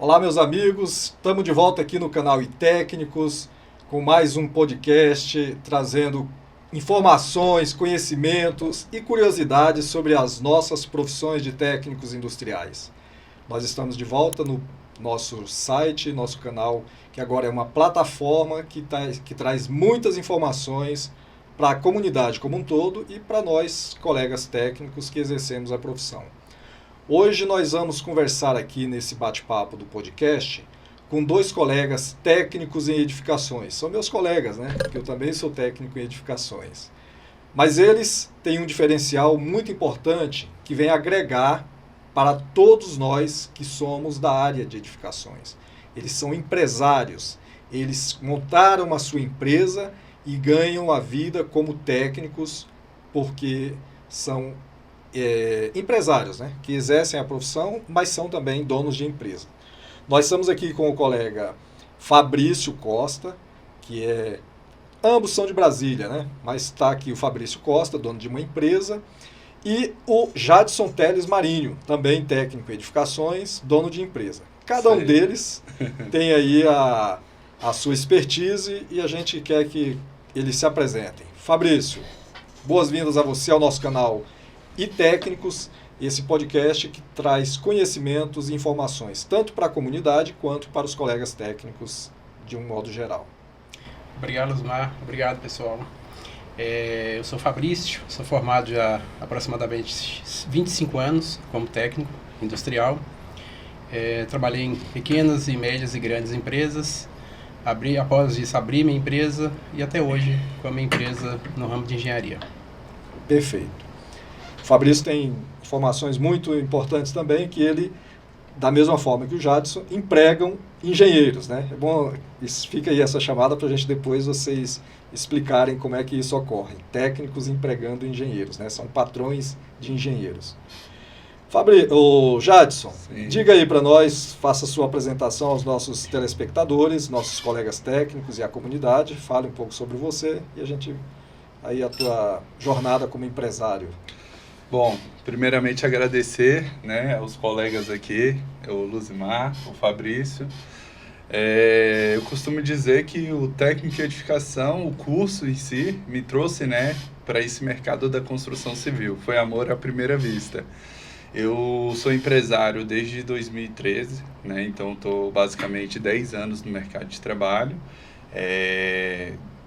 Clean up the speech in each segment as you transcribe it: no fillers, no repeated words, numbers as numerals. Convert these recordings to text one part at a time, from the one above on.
Olá, meus amigos, estamos de volta aqui no canal iTécnicos com mais um podcast trazendo informações, conhecimentos e curiosidades sobre as nossas profissões de técnicos industriais. Nós estamos de volta no nosso site, nosso canal, que agora é uma plataforma que traz muitas informações para a comunidade como um todo e para nós, colegas técnicos que exercemos a profissão. Hoje nós vamos conversar aqui nesse bate-papo do podcast com dois colegas técnicos em edificações. São meus colegas, né? Porque eu também sou técnico em edificações. Mas eles têm um diferencial muito importante que vem agregar para todos nós que somos da área de edificações. Eles são empresários. Eles montaram a sua empresa e ganham a vida como técnicos porque são empresários, né, que exercem a profissão, mas são também donos de empresa. Nós estamos aqui com o colega Fabrício Costa, ambos são de Brasília, né, mas está aqui o Fabrício Costa, dono de uma empresa, e o Jadson Teles Marinho, também técnico em edificações, dono de empresa. Cada um deles tem aí a sua expertise e a gente quer que eles se apresentem. Fabrício, boas-vindas a você ao nosso canal iTécnicos, esse podcast que traz conhecimentos e informações tanto para a comunidade quanto para os colegas técnicos de um modo geral. Obrigado, Osmar. Obrigado, pessoal. Eu sou Fabrício, sou formado já há aproximadamente 25 anos como técnico industrial. Trabalhei em pequenas e médias e grandes empresas. Após isso, abri minha empresa e até hoje com a minha empresa no ramo de engenharia. Perfeito. O Fabrício tem informações muito importantes também, que ele, da mesma forma que o Jadson, empregam engenheiros, né? É bom, fica aí essa chamada para a gente depois vocês explicarem como é que isso ocorre. Técnicos empregando engenheiros, né? São patrões de engenheiros. Jadson, sim, diga aí para nós, faça a sua apresentação aos nossos telespectadores, nossos colegas técnicos e a comunidade, fale um pouco sobre você e aí a tua jornada como empresário. Bom, primeiramente agradecer, né, aos colegas aqui, o Luzimar, o Fabrício. Eu costumo dizer que o técnico de edificação, o curso em si, me trouxe, né, para esse mercado da construção civil. Foi amor à primeira vista. Eu sou empresário desde 2013, né, então estou basicamente 10 anos no mercado de trabalho.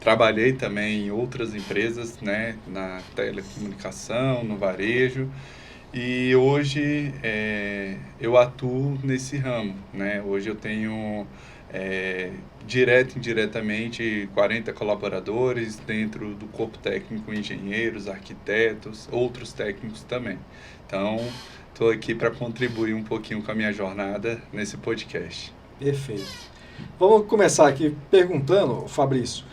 Trabalhei também em outras empresas, né, na telecomunicação, no varejo, e hoje eu atuo nesse ramo, né? Hoje eu tenho direto e indiretamente 40 colaboradores dentro do corpo técnico, engenheiros, arquitetos, outros técnicos também. Então, estou aqui para contribuir um pouquinho com a minha jornada nesse podcast. Perfeito. Vamos começar aqui perguntando, Fabrício,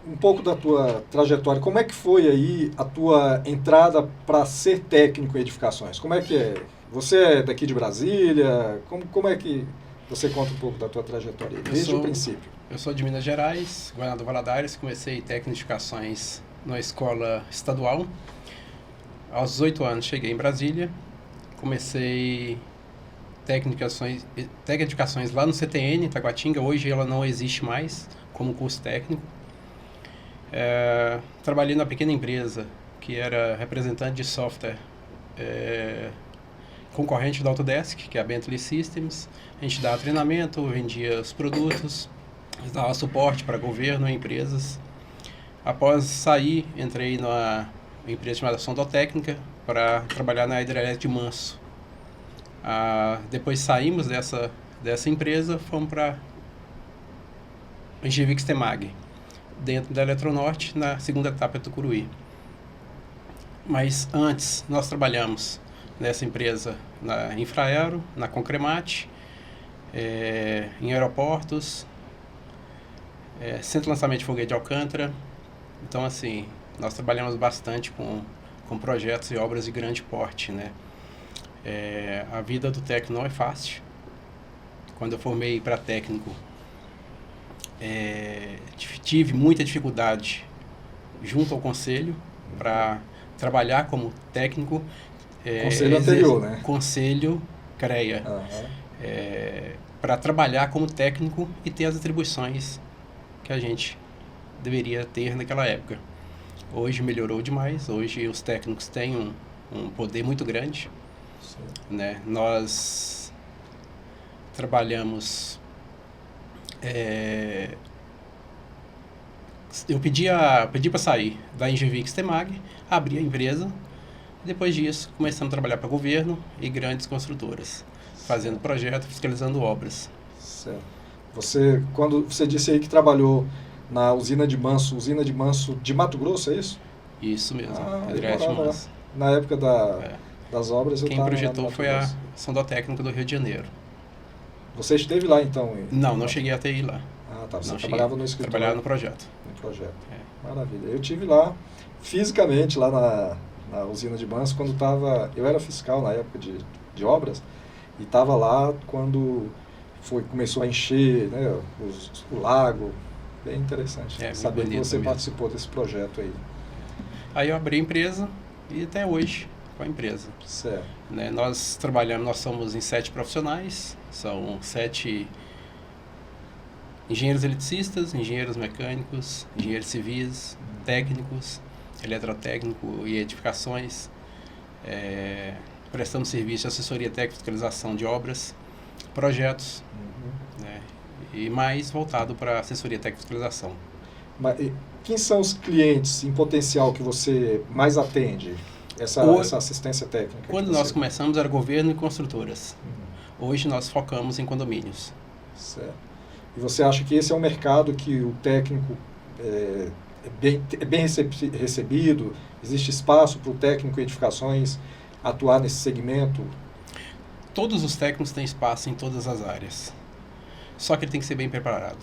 um pouco da tua trajetória, como é que foi aí a tua entrada para ser técnico em edificações? Como é que é? Você é daqui de Brasília? Como é que você conta um pouco da tua trajetória desde o princípio? Eu sou de Minas Gerais, Governador Valadares, comecei técnico em edificações na escola estadual. Aos 18 anos cheguei em Brasília, comecei técnico em edificações lá no CTN, Taguatinga. Hoje ela não existe mais como curso técnico. Trabalhei numa pequena empresa que era representante de software concorrente da Autodesk, que é a Bentley Systems. A gente dava treinamento, vendia os produtos, dava suporte para governo e empresas. Após sair, entrei numa empresa chamada Sondotécnica para trabalhar na hidrelétrica de Manso. Depois saímos dessa empresa, fomos para Engevix Temag, dentro da Eletronorte, na segunda etapa de Tucuruí. Mas antes, nós trabalhamos nessa empresa na Infraero, na Concremate, em aeroportos, centro de lançamento de foguete de Alcântara. Então, assim, nós trabalhamos bastante com projetos e obras de grande porte, né? A vida do técnico não é fácil. Quando eu formei para técnico, tive muita dificuldade junto ao conselho para trabalhar como técnico. Conselho anterior, né? Conselho CREA. para trabalhar como técnico e ter as atribuições que a gente deveria ter naquela época. Hoje melhorou demais, hoje os técnicos têm um poder muito grande, né? Nós trabalhamos... eu pedi para sair da Engevix Temag, abri a empresa, depois disso começamos a trabalhar para governo e grandes construtoras, fazendo projeto, fiscalizando obras. Certo. Quando você disse aí que trabalhou na usina de Manso de Mato Grosso, é isso? Isso mesmo, eu morava lá. Na época das obras eu Quem projetou foi a Sondotécnica do Rio de Janeiro. Você esteve lá então? Não cheguei até ir lá. Ah, tá. Você não trabalhava no escritório? Trabalhava no projeto. No projeto. Maravilha. Eu estive lá, fisicamente, lá na usina de Manso, quando eu era fiscal na época de obras, e estava lá quando começou a encher, né, o lago. Bem interessante saber que você participou desse projeto aí. Aí eu abri a empresa e até hoje com a empresa. Certo. Né, nós somos em 7 profissionais, são 7 engenheiros eletricistas, engenheiros mecânicos, engenheiros civis, técnicos, eletrotécnico e edificações. Prestamos serviço de assessoria técnica e fiscalização de obras, projetos, né, e mais voltado para assessoria técnica e fiscalização. Mas quem são os clientes em potencial que você mais atende? Essa assistência técnica? Quando nós começamos era governo e construtoras. Hoje nós focamos em condomínios. Certo. E você acha que esse é um mercado que o técnico é bem recebido? Existe espaço para o técnico em edificações atuar nesse segmento? Todos os técnicos têm espaço em todas as áreas. Só que ele tem que ser bem preparado.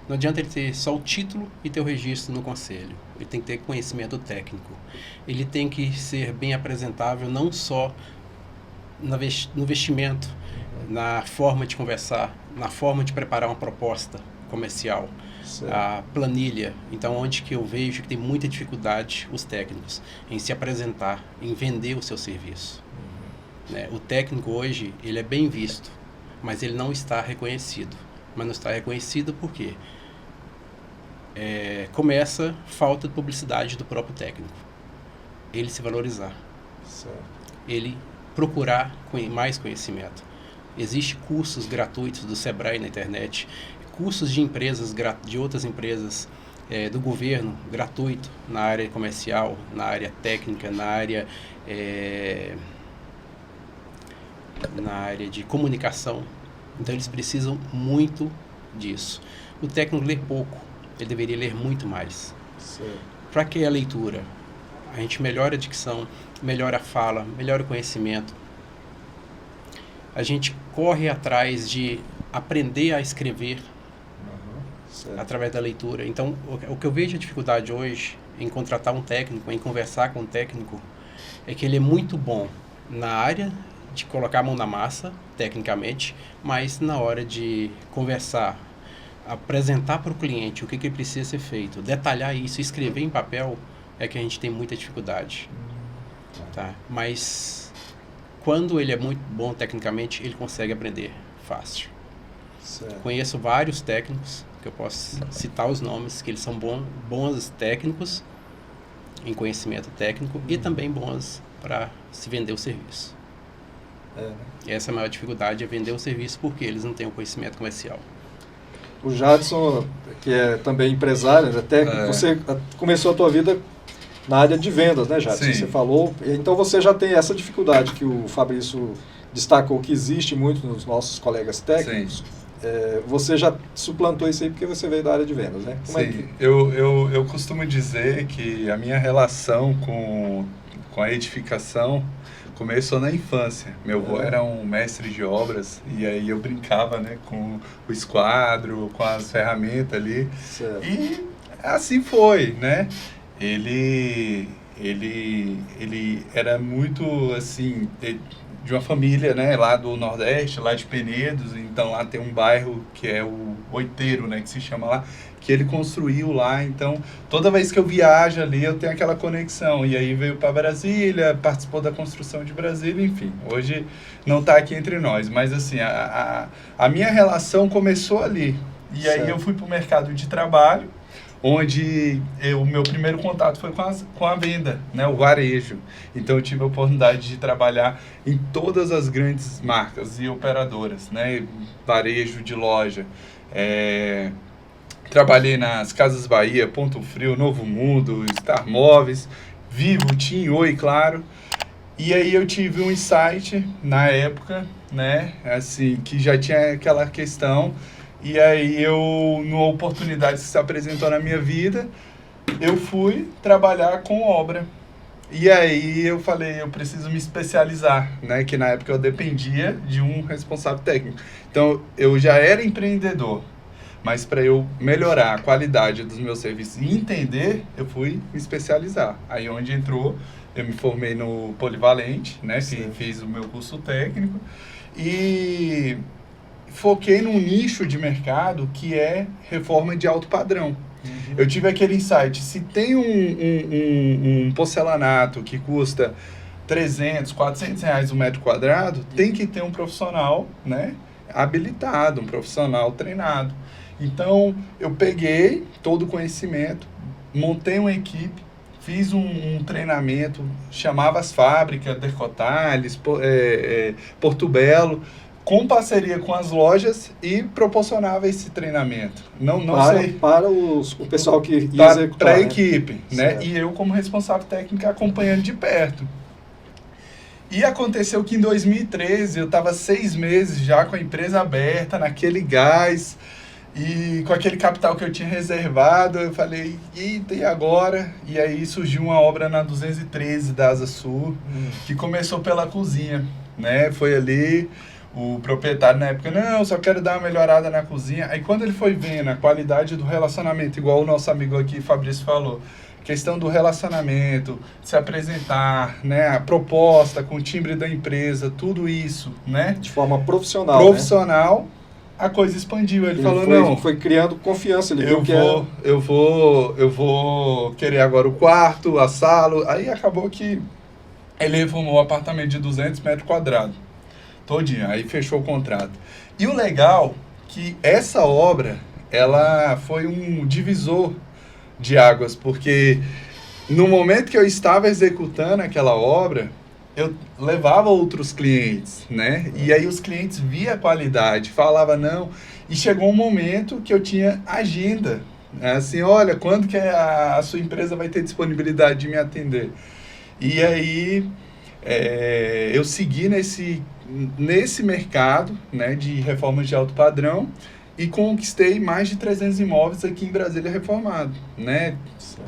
Não adianta ele ter só o título e ter o registro no conselho. Ele tem que ter conhecimento técnico. Ele tem que ser bem apresentável, não só no vestimento, na forma de conversar, na forma de preparar uma proposta comercial, certo, a planilha. Então, onde que eu vejo que tem muita dificuldade os técnicos em se apresentar, em vender o seu serviço. Né? O técnico hoje, ele é bem visto, mas ele não está reconhecido. Mas não está reconhecido por quê? Começa falta de publicidade do próprio técnico. Ele se valorizar. certo, Ele procurar mais conhecimento. Existem cursos gratuitos do Sebrae na internet, cursos de empresas, de outras empresas do governo, gratuito, na área comercial, na área técnica, na área de comunicação. Então eles precisam muito disso. O técnico lê pouco, ele deveria ler muito mais. certo. Para que a leitura? A gente melhora a dicção, melhora a fala, melhora o conhecimento. A gente corre atrás de aprender a escrever Certo. através da leitura. Então, o que eu vejo a dificuldade hoje em contratar um técnico, em conversar com um técnico, é que ele é muito bom na área de colocar a mão na massa, tecnicamente, mas na hora de conversar, apresentar para o cliente o que precisa ser feito, detalhar isso, escrever em papel, é que a gente tem muita dificuldade. Tá? Mas quando ele é muito bom tecnicamente, ele consegue aprender fácil. Certo. Conheço vários técnicos, que eu posso citar os nomes, que eles são bons técnicos, em conhecimento técnico, e também bons para se vender o serviço. Né? Essa é a maior dificuldade, é vender o serviço, porque eles não têm o conhecimento comercial. O Jadson, que é também empresário, é técnico, você começou a tua vida na área de vendas, né, Jadson? Sim. Você falou, então você já tem essa dificuldade que o Fabrício destacou, que existe muito nos nossos colegas técnicos. Você já suplantou isso aí porque você veio da área de vendas, né? Como Sim, eu costumo dizer que a minha relação com a edificação começou na infância. Meu avô era um mestre de obras e aí eu brincava, né, com o esquadro, com as ferramentas ali. Certo. E assim foi, né? Ele era muito, assim, de uma família, né, lá do Nordeste, lá de Penedos. Então lá tem um bairro que é o oiteiro, né, que se chama lá, que ele construiu lá. Então, toda vez que eu viajo ali, eu tenho aquela conexão. E aí veio para Brasília, participou da construção de Brasília, enfim. Hoje não está aqui entre nós, mas assim, a minha relação começou ali. E Certo. aí eu fui para o mercado de trabalho, onde o meu primeiro contato foi com a venda, né, o varejo. Então eu tive a oportunidade de trabalhar em todas as grandes marcas e operadoras, né, varejo de loja. Trabalhei nas Casas Bahia, Ponto Frio, Novo Mundo, Star Móveis, Vivo, TIM, Oi, claro. E aí eu tive um insight na época, né, assim, que já tinha aquela questão. E aí numa oportunidade que se apresentou na minha vida, eu fui trabalhar com obra. E aí eu falei, eu preciso me especializar, né? Que na época eu dependia de um responsável técnico. Então eu já era empreendedor, mas para eu melhorar a qualidade dos meus serviços e entender, eu fui me especializar. Aí onde entrou, eu me formei no Polivalente, né? Fiz o meu curso técnico e foquei num nicho de mercado que é reforma de alto padrão. Uhum. Eu tive aquele insight, se tem um porcelanato que custa 300, 400 reais o metro quadrado, tem que ter um profissional, né, habilitado, um profissional treinado. Então, eu peguei todo o conhecimento, montei uma equipe, fiz um treinamento, chamava as fábricas, Dercotales, Porto Belo, com parceria com as lojas e proporcionava esse treinamento. Não sei. Para o pessoal que ia executar. Para a equipe, né? E eu, como responsável técnico, acompanhando de perto. E aconteceu que em 2013, eu estava 6 meses já com a empresa aberta, naquele gás, e com aquele capital que eu tinha reservado, eu falei, eita, e agora? E aí surgiu uma obra na 213 da Asa Sul, que começou pela cozinha, né? Foi ali... O proprietário na época, não, só quero dar uma melhorada na cozinha. Aí quando ele foi vendo a qualidade do relacionamento, igual o nosso amigo aqui, Fabrício, falou, questão do relacionamento, se apresentar, né, a proposta com o timbre da empresa, tudo isso, né? De forma profissional, Profissional, né? A coisa expandiu. Ele falou, foi criando confiança. Ele eu vou querer agora o quarto, a sala. Aí acabou que ele reformou um apartamento de 200 metros quadrados. Todinho, aí fechou o contrato. E o legal que essa obra, ela foi um divisor de águas, porque no momento que eu estava executando aquela obra, eu levava outros clientes, né? E aí os clientes via a qualidade, falava não, e chegou um momento que eu tinha agenda, né? Assim, olha, quando que a sua empresa vai ter disponibilidade de me atender? E aí eu segui nesse mercado, né, de reformas de alto padrão e conquistei mais de 300 imóveis aqui em Brasília reformado, né?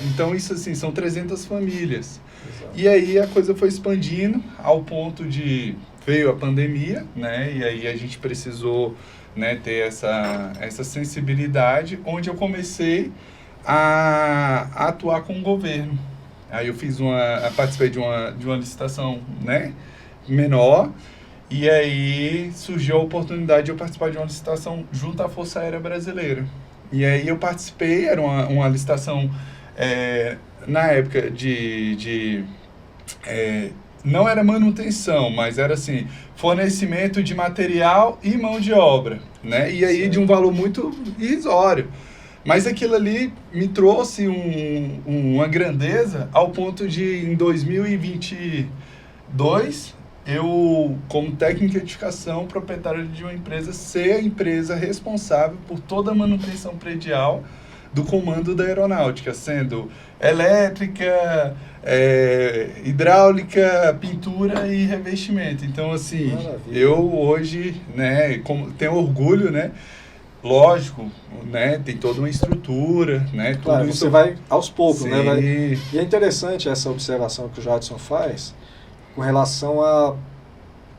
Então isso assim, são 300 famílias. Exato. E aí a coisa foi expandindo ao ponto de veio a pandemia, né? E aí a gente precisou, né, ter essa sensibilidade, onde eu comecei a atuar com o governo. Aí eu participei de uma licitação, né, menor. E aí surgiu a oportunidade de eu participar de uma licitação junto à Força Aérea Brasileira. E aí eu participei, era uma licitação, na época não era manutenção, mas era assim, fornecimento de material e mão de obra, né? E aí de um valor muito irrisório. Mas aquilo ali me trouxe uma grandeza ao ponto de, em 2022... eu, como técnico de edificação, proprietário de uma empresa, ser a empresa responsável por toda a manutenção predial do comando da aeronáutica, sendo elétrica, hidráulica, pintura e revestimento. Então, assim, maravilha. Eu hoje, né, tenho orgulho, né? Lógico, né, tem toda uma estrutura, né? Claro, tudo você isso vai aos poucos, né? E é interessante essa observação que o Jadson faz, com relação a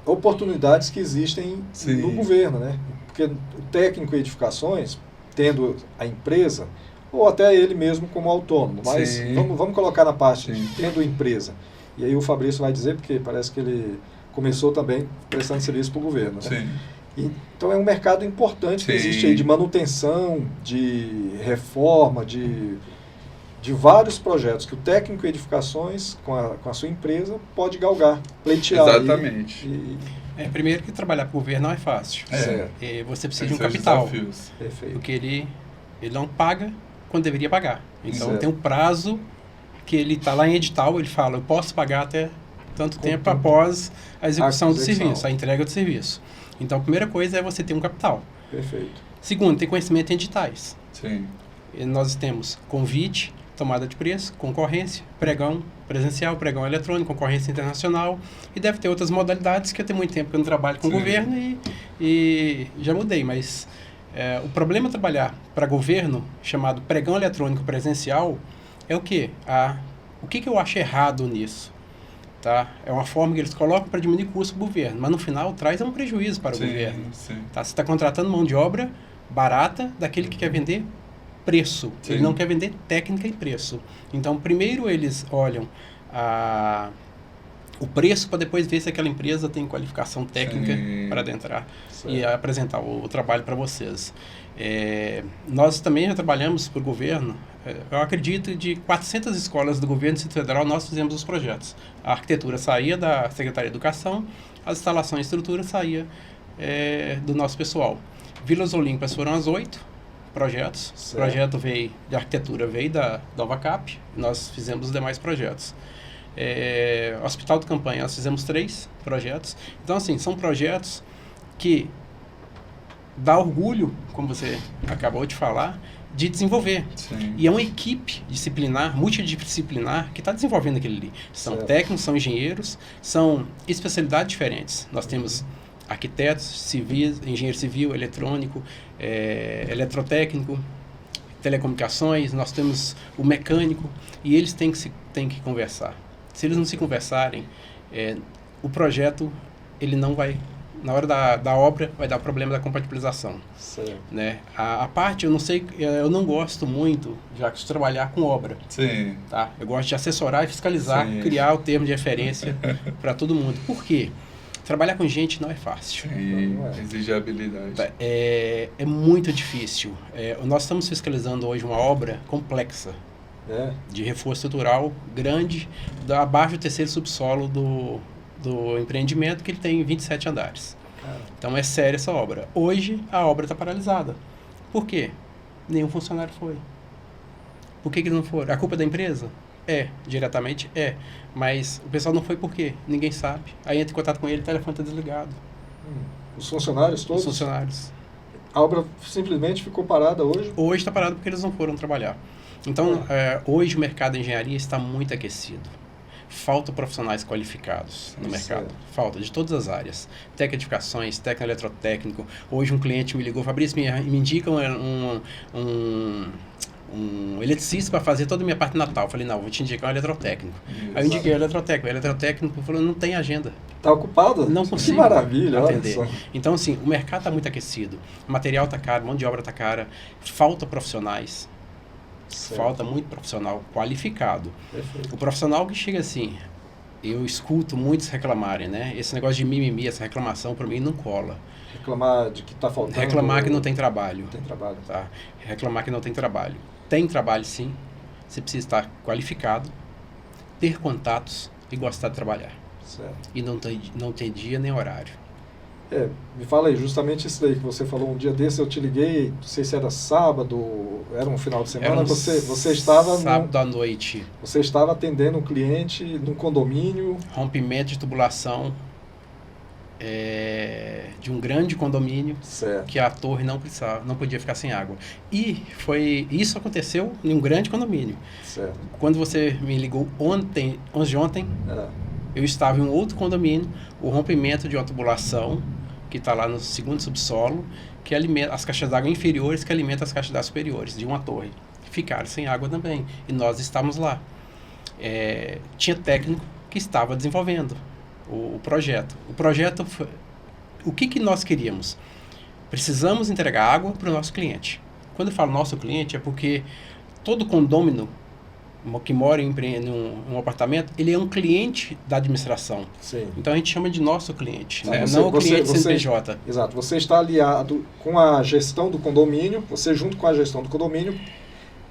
oportunidades que existem no governo, né? Porque o técnico em edificações, tendo a empresa, ou até ele mesmo como autônomo, mas vamos colocar na parte de tendo empresa. E aí o Fabrício vai dizer, porque parece que ele começou também prestando serviço para o governo, né? Então é um mercado importante que Sim. existe aí de manutenção, de reforma, de vários projetos que o técnico em edificações, com a sua empresa, pode galgar, pleitear. Exatamente. Primeiro que trabalhar para o governo não é fácil. Você precisa de um Esses capital. desafios. Perfeito. Porque ele não paga quando deveria pagar. Então Certo. tem um prazo que ele está lá em edital, ele fala, eu posso pagar até tanto tempo após a execução do serviço, a entrega do serviço. Então a primeira coisa é você ter um capital. Perfeito. Segundo, ter conhecimento em editais. Sim. E nós temos convite, tomada de preço, concorrência, pregão presencial, pregão eletrônico, concorrência internacional, e deve ter outras modalidades que eu tenho muito tempo que eu não trabalho com o governo e já mudei, mas o problema de trabalhar para governo, chamado pregão eletrônico presencial, é o quê? O que eu acho errado nisso? Tá? É uma forma que eles colocam para diminuir custo do governo, mas no final traz um prejuízo para o governo. Sim. Tá? Você está contratando mão de obra barata daquele que quer vender preço. Sim. Ele não quer vender técnica e preço. Então, primeiro eles olham o preço para depois ver se aquela empresa tem qualificação técnica para adentrar e apresentar o trabalho para vocês. Nós também já trabalhamos para o governo. Eu acredito de 400 escolas do governo do Distrito Federal nós fizemos os projetos. A arquitetura saía da Secretaria de Educação, as instalações e estrutura saía do nosso pessoal. Vilas Olímpias foram as 8 projetos. Certo. O projeto de arquitetura veio da Nova Cap, nós fizemos os demais projetos. Hospital de Campanha, nós fizemos 3 projetos. Então, assim, são projetos que dá orgulho, como você acabou de falar, de desenvolver. Sim. E é uma equipe disciplinar, multidisciplinar, que está desenvolvendo aquilo ali. São técnicos, são engenheiros, são especialidades diferentes. Nós temos arquitetos, civis, engenheiro civil, eletrônico, eletrotécnico, telecomunicações, nós temos o mecânico, e eles têm que conversar. Se eles não se conversarem, o projeto ele não vai... Na hora da obra, vai dar problema da compatibilização. Certo. Né? A parte, eu não gosto muito de trabalhar com obra. Sim. Tá? Eu gosto de assessorar e fiscalizar, Sim. criar o termo de referência para todo mundo. Por quê? Trabalhar com gente não é fácil. Sim. Exige habilidade. É muito difícil. Nós estamos fiscalizando hoje uma obra complexa, de reforço estrutural grande, abaixo do 3º subsolo do empreendimento, que ele tem 27 andares. Então é séria essa obra. Hoje a obra está paralisada. Por quê? Nenhum funcionário foi. Por que eles não foram? A culpa é da empresa? Diretamente é. Mas o pessoal não foi por quê? Ninguém sabe. Aí entra em contato com ele, o telefone está desligado. Os funcionários todos? Os funcionários. A obra simplesmente ficou parada hoje? Hoje está parado porque eles não foram trabalhar. Então, hoje o mercado de engenharia está muito aquecido. Falta profissionais qualificados no mercado. Falta, de todas as áreas. Tecnificações, técnico eletrotécnico. Hoje um cliente me ligou, Fabrício, me indica um eletricista para fazer toda a minha parte natal. Eu falei, não, vou te indicar um eletrotécnico. Aí eu indiquei o eletrotécnico. O eletrotécnico falou, não tem agenda. Está ocupado? Não consigo. Que maravilha, atender. Então, assim, o mercado está muito aquecido. O material está caro, mão de obra está cara. Falta profissionais. Falta muito profissional qualificado. Perfeito. O profissional que chega assim, eu escuto muitos reclamarem, né? Esse negócio de mimimi, essa reclamação, para mim não cola. Reclamar de que está faltando... Reclamar que não tem trabalho. Não tem trabalho. Tá? Reclamar que não tem trabalho. Tem trabalho, sim. Você precisa estar qualificado, ter contatos e gostar de trabalhar. Certo. E não tem dia nem horário. Me fala aí, justamente isso daí que você falou. Um dia desse eu te liguei, não sei se era sábado, era um final de semana, você estava... Sábado à noite. Você estava atendendo um cliente num condomínio... Rompimento de tubulação de um grande condomínio, certo, que a torre não podia ficar sem água. E isso aconteceu em um grande condomínio. Certo. Quando você me ligou ontem, eu estava em um outro condomínio, o rompimento de uma tubulação, que está lá no 2º subsolo, que alimenta as caixas d'água inferiores, que alimentam as caixas d'água superiores, de uma torre. Ficaram sem água também. E nós estávamos lá. Tinha técnico que estava desenvolvendo o projeto. O projeto, o que nós queríamos? Precisamos entregar água para o nosso cliente. Quando eu falo nosso cliente, é porque todo condômino que mora num apartamento, ele é um cliente da administração. Sim. Então a gente chama de nosso cliente, Então, né? você- Não o você- cliente você- CNPJ. Exato. Você está aliado com a gestão do condomínio, você junto com a gestão do condomínio,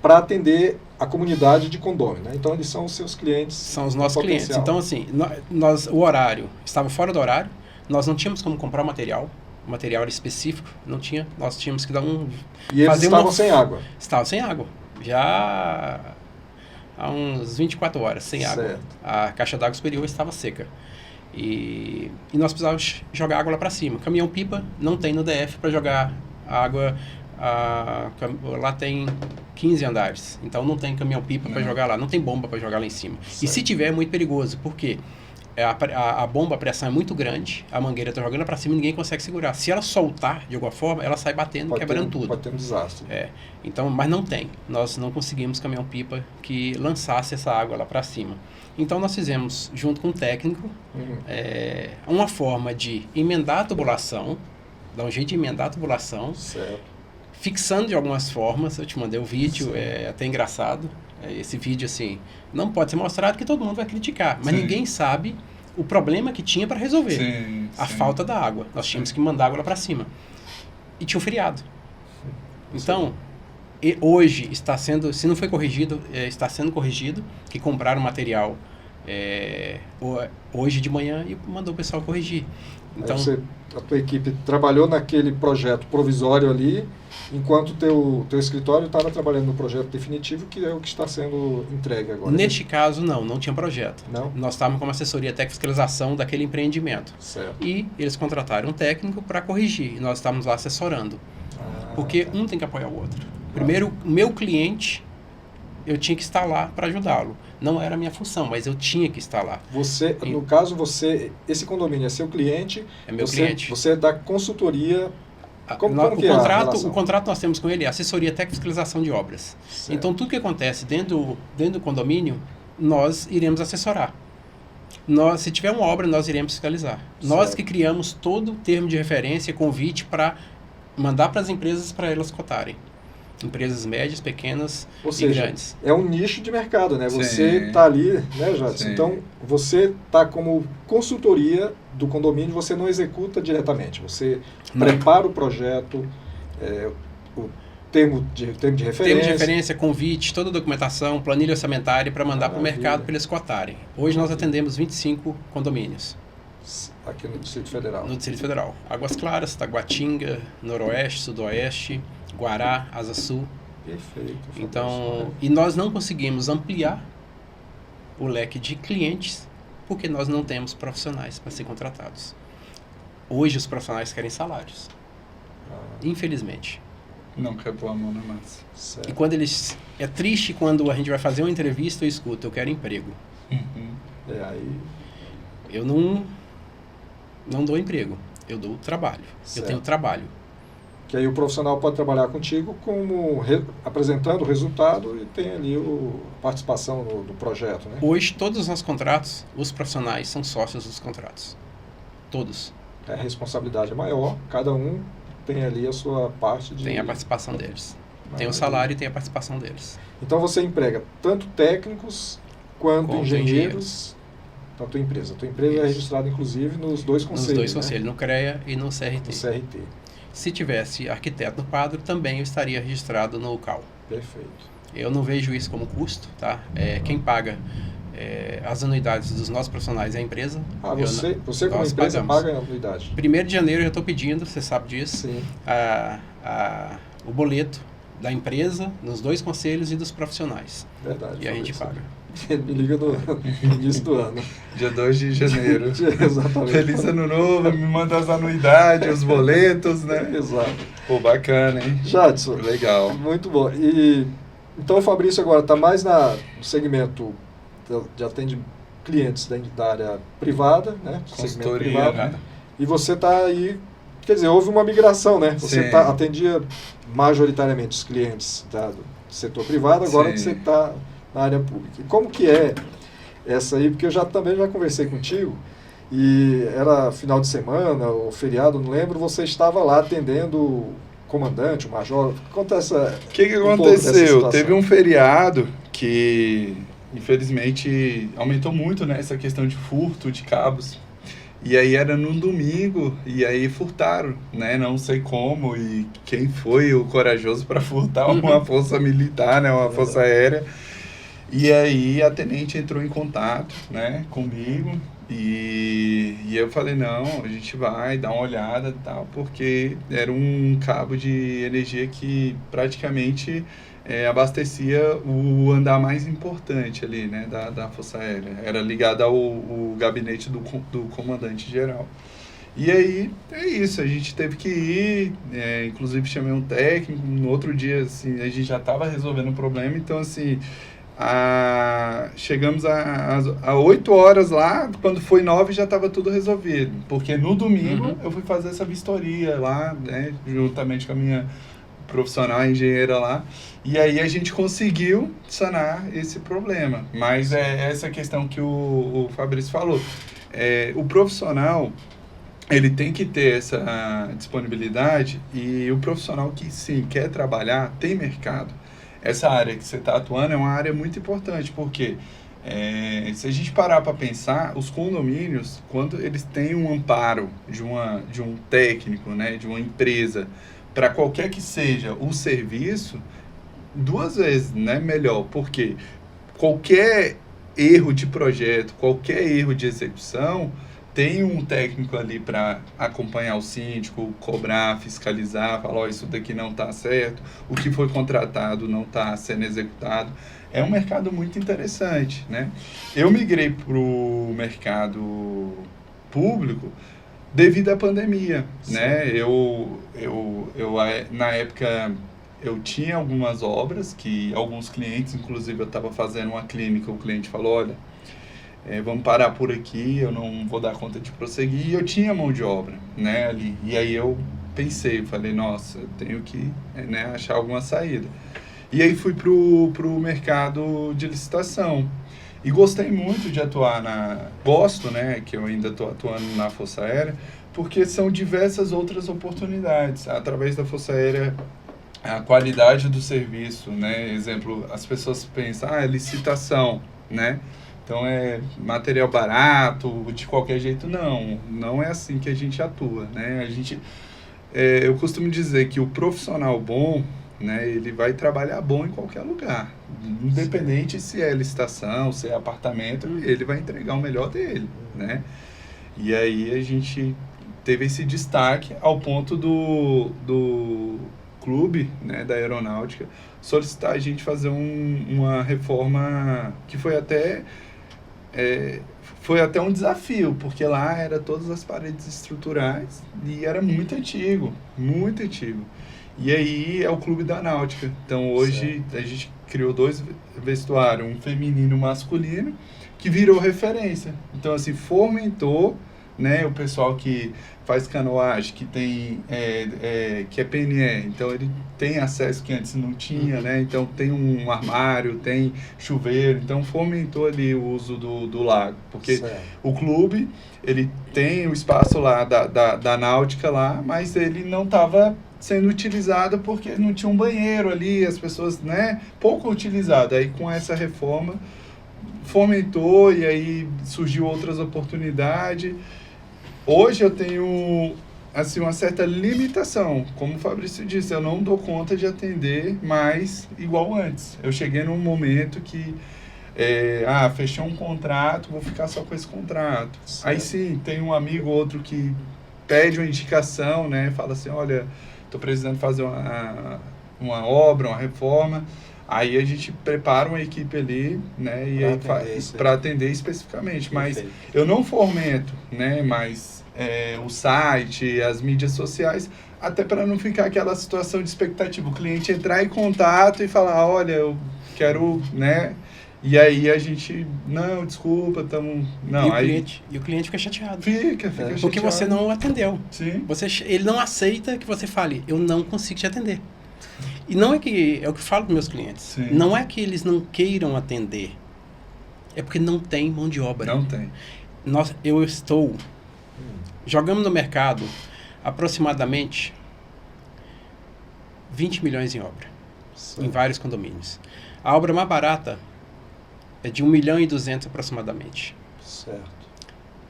para atender a comunidade de condômino, né? Então, eles são os seus clientes. São os nossos potencial. clientes. Então, assim, o horário estava fora do horário, nós não tínhamos como comprar o material era específico, não tinha, nós tínhamos que dar E eles fazer estavam sem água. Estava sem água, já há uns 24 horas sem água. Certo. A caixa d'água superior estava seca. E nós precisávamos jogar água lá para cima. Caminhão-pipa não tem no DF para jogar água. Lá tem 15 andares, então não tem caminhão-pipa para jogar lá, não tem bomba para jogar lá em cima. Certo. E se tiver, é muito perigoso, porque a bomba, a pressão é muito grande, a mangueira está jogando para cima e ninguém consegue segurar. Se ela soltar de alguma forma, ela sai batendo, quebrando tudo. Pode ter um desastre. Então, mas não tem. Nós não conseguimos caminhão-pipa que lançasse essa água lá para cima. Então, nós fizemos, junto com o técnico, uma forma de emendar a tubulação, dar um jeito de emendar a tubulação, Certo. fixando de algumas formas. Eu te mandei o vídeo, é até engraçado. Esse vídeo, assim, não pode ser mostrado que todo mundo vai criticar, mas Sim. ninguém sabe o problema que tinha para resolver. Sim, A sim. falta da água. Nós tínhamos que mandar água lá para cima. E tinha um feriado. Então, hoje está sendo, se não foi corrigido, está sendo corrigido, que compraram material hoje de manhã e mandou o pessoal corrigir. Então, A tua equipe trabalhou naquele projeto provisório ali, enquanto o teu escritório estava trabalhando no projeto definitivo, que é o que está sendo entregue agora. neste caso, não tinha projeto. Não? Nós estávamos como assessoria técnica e fiscalização daquele empreendimento. Certo. E eles contrataram um técnico para corrigir. E nós estávamos lá assessorando. Porque um tem que apoiar o outro. Primeiro, o meu cliente, eu tinha que estar lá para ajudá-lo. Não era a minha função, mas eu tinha que estar lá. Você, no caso, esse condomínio é seu cliente. É meu cliente. Você é da consultoria. Como que é a relação? O contrato nós temos com ele é assessoria técnica e fiscalização de obras. Certo. Então, tudo que acontece dentro do condomínio, nós iremos assessorar. Se tiver uma obra, nós iremos fiscalizar. Nós Certo. que criamos todo o termo de referência, convite para mandar para as empresas para elas cotarem. Empresas médias, pequenas Ou e seja, grandes. é um nicho de mercado, né? Sim. Você está ali, né, Jadson? Sim. Então, você está como consultoria do condomínio, você não executa diretamente. Você Não. prepara o projeto, o termo de referência. Termo de referência, convite, toda a documentação, planilha orçamentária para mandar para o Maravilha. mercado para eles cotarem. Hoje nós atendemos 25 condomínios Aqui no Distrito Federal. no Distrito Federal. Águas Claras, Taguatinga, Noroeste, Sudoeste, Guará, Asa Sul. Perfeito. Então, e nós não conseguimos ampliar o leque de clientes porque nós não temos profissionais para ser contratados. Hoje os profissionais querem salários, infelizmente. Não quer pôr a mão na massa. Certo. E quando eles... É triste quando a gente vai fazer uma entrevista e escuta, eu quero emprego. Aí, Eu não dou emprego, eu dou trabalho. Certo. Eu tenho trabalho. que aí o profissional pode trabalhar contigo como apresentando o resultado e tem ali a participação no projeto, né? Hoje, todos os nossos contratos, os profissionais são sócios dos contratos. Todos. A responsabilidade é maior, cada um tem ali a sua parte de... Tem a participação deles. Tem o Maravilha. salário e tem a participação deles. Então você emprega tanto técnicos quanto Quanto engenheiros na tua empresa. A tua empresa é Isso. registrada, inclusive, nos dois conselhos. Nos dois né? conselhos, no CREA e no CRT. No CRT. Se tivesse arquiteto no quadro, também eu estaria registrado no CAL. Perfeito. Eu não vejo isso como custo, tá? Quem paga as anuidades dos nossos profissionais é a empresa. Você como nós empresa pagamos. paga a anuidade? 1º de janeiro eu já estou pedindo, você sabe disso, Sim. o boleto da empresa, nos dois conselhos e dos profissionais. Verdade. E a gente Fabrício. paga. Me liga no início do ano. Dia 2 de janeiro. Exatamente. Feliz ano novo, me manda as anuidades, os boletos, né? Exato. Pô, bacana, hein? Jadson, Legal. muito bom. Então o Fabrício agora está mais no segmento de atendimento clientes da área privada, né? Segmento Consultoria, privado. né? E você está aí, quer dizer, houve uma migração, né? Você Sim. atendia majoritariamente os clientes do setor privado, agora Sim. você está na área pública. E como que é essa aí? Porque eu também já conversei contigo, e era final de semana, ou feriado, não lembro, você estava lá atendendo o comandante, o major. Conta essa... O que pouco dessa aconteceu? situação. Teve um feriado que infelizmente aumentou muito, né, essa questão de furto de cabos. E aí era num domingo, e aí furtaram, né? Não sei como, e quem foi o corajoso para furtar uma força militar, né? Uma força aérea. E aí a tenente entrou em contato, né, comigo, e eu falei, não, a gente vai dar uma olhada e tal, porque era um cabo de energia que praticamente abastecia o andar mais importante ali, né, da Força Aérea. Era ligado ao gabinete do comandante-geral. E aí, é isso, a gente teve que ir, inclusive chamei um técnico, no outro dia, assim, a gente já estava resolvendo o problema, então, assim, chegamos a 8 horas lá, quando foi 9 já estava tudo resolvido, porque no domingo eu fui fazer essa vistoria lá, né, juntamente com a minha profissional, engenheira lá, e aí a gente conseguiu sanar esse problema. Mas é essa questão que o Fabrício falou. O profissional, ele tem que ter essa disponibilidade, e o profissional que sim quer trabalhar, tem mercado. Essa área que você está atuando é uma área muito importante, porque se a gente parar para pensar, os condomínios, quando eles têm um amparo de um técnico, né, de uma empresa, para qualquer que seja o serviço, 2 vezes, né, melhor, porque qualquer erro de projeto, qualquer erro de execução, tem um técnico ali para acompanhar o síndico, cobrar, fiscalizar, falar, isso daqui não está certo, o que foi contratado não está sendo executado. É um mercado muito interessante, né? Eu migrei para o mercado público devido à pandemia, né? Eu na época eu tinha algumas obras que alguns clientes, inclusive eu estava fazendo uma clínica, o cliente falou, olha, vamos parar por aqui, eu não vou dar conta de prosseguir, e eu tinha mão de obra, né, ali, e aí eu pensei, falei, nossa, eu tenho que, né, achar alguma saída. E aí fui pro mercado de licitação, e gostei muito de atuar gosto, né, que eu ainda estou atuando na Força Aérea, porque são diversas outras oportunidades, através da Força Aérea, a qualidade do serviço, né, exemplo, as pessoas pensam, é licitação, né, então é material barato, de qualquer jeito, não é assim que a gente atua, né, eu costumo dizer que o profissional bom, né, ele vai trabalhar bom em qualquer lugar, independente se é licitação, se é apartamento, ele vai entregar o melhor dele, né, e aí a gente teve esse destaque ao ponto do clube, né, da aeronáutica solicitar a gente fazer uma reforma que foi até um desafio, porque lá era todas as paredes estruturais e era muito antigo. E aí é o clube da náutica. Então hoje a gente criou 2 vestuários, um feminino e um masculino, que virou referência. Então assim, fomentou, né, o pessoal que faz canoagem, que tem que é PNE, então ele tem acesso que antes não tinha, né, então tem um armário, tem chuveiro, então fomentou ali o uso do lago, porque o clube, ele tem o espaço lá da náutica lá, mas ele não estava sendo utilizado porque não tinha um banheiro ali, as pessoas, né, pouco utilizado. Aí com essa reforma fomentou e aí surgiu outras oportunidades. Hoje eu tenho assim uma certa limitação, como o Fabrício disse, eu não dou conta de atender mais igual antes. Eu cheguei num momento que fechei um contrato, vou ficar só com esse contrato. Certo. Aí sim, tem um amigo ou outro que pede uma indicação, né, fala assim, olha, estou precisando fazer uma obra, uma reforma. Aí a gente prepara uma equipe ali, né, e para atender especificamente. Mas eu não fomento, né, mas o site, as mídias sociais, até para não ficar aquela situação de expectativa. O cliente entrar em contato e falar, olha, eu quero, né, e aí a gente, não, desculpa, estamos... E o cliente fica chateado. Fica chateado. Porque você não o atendeu. Sim. Ele não aceita que você fale, eu não consigo te atender. E não é que, é o que eu falo para meus clientes, sim, não é que eles não queiram atender, é porque não tem mão de obra. Não tem. Eu estou jogando no mercado aproximadamente 20 milhões em obra, sim, em vários condomínios. A obra mais barata é de 1.200.000 aproximadamente. Certo.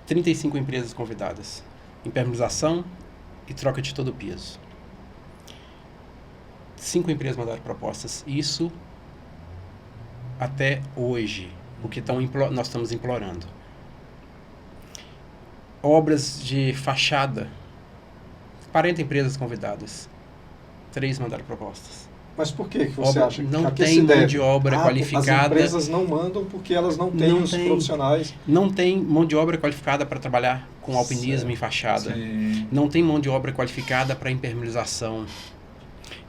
35 empresas convidadas. Impermeabilização e troca de todo o piso. 5 empresas mandaram propostas. Isso até hoje, o que nós estamos implorando. Obras de fachada, 40 empresas convidadas. 3 mandaram propostas. Mas por que você acha não que tem mão de obra qualificada? As empresas não mandam porque elas não têm os profissionais. Não tem mão de obra qualificada para trabalhar com alpinismo em fachada. Sim. Não tem mão de obra qualificada para impermeabilização.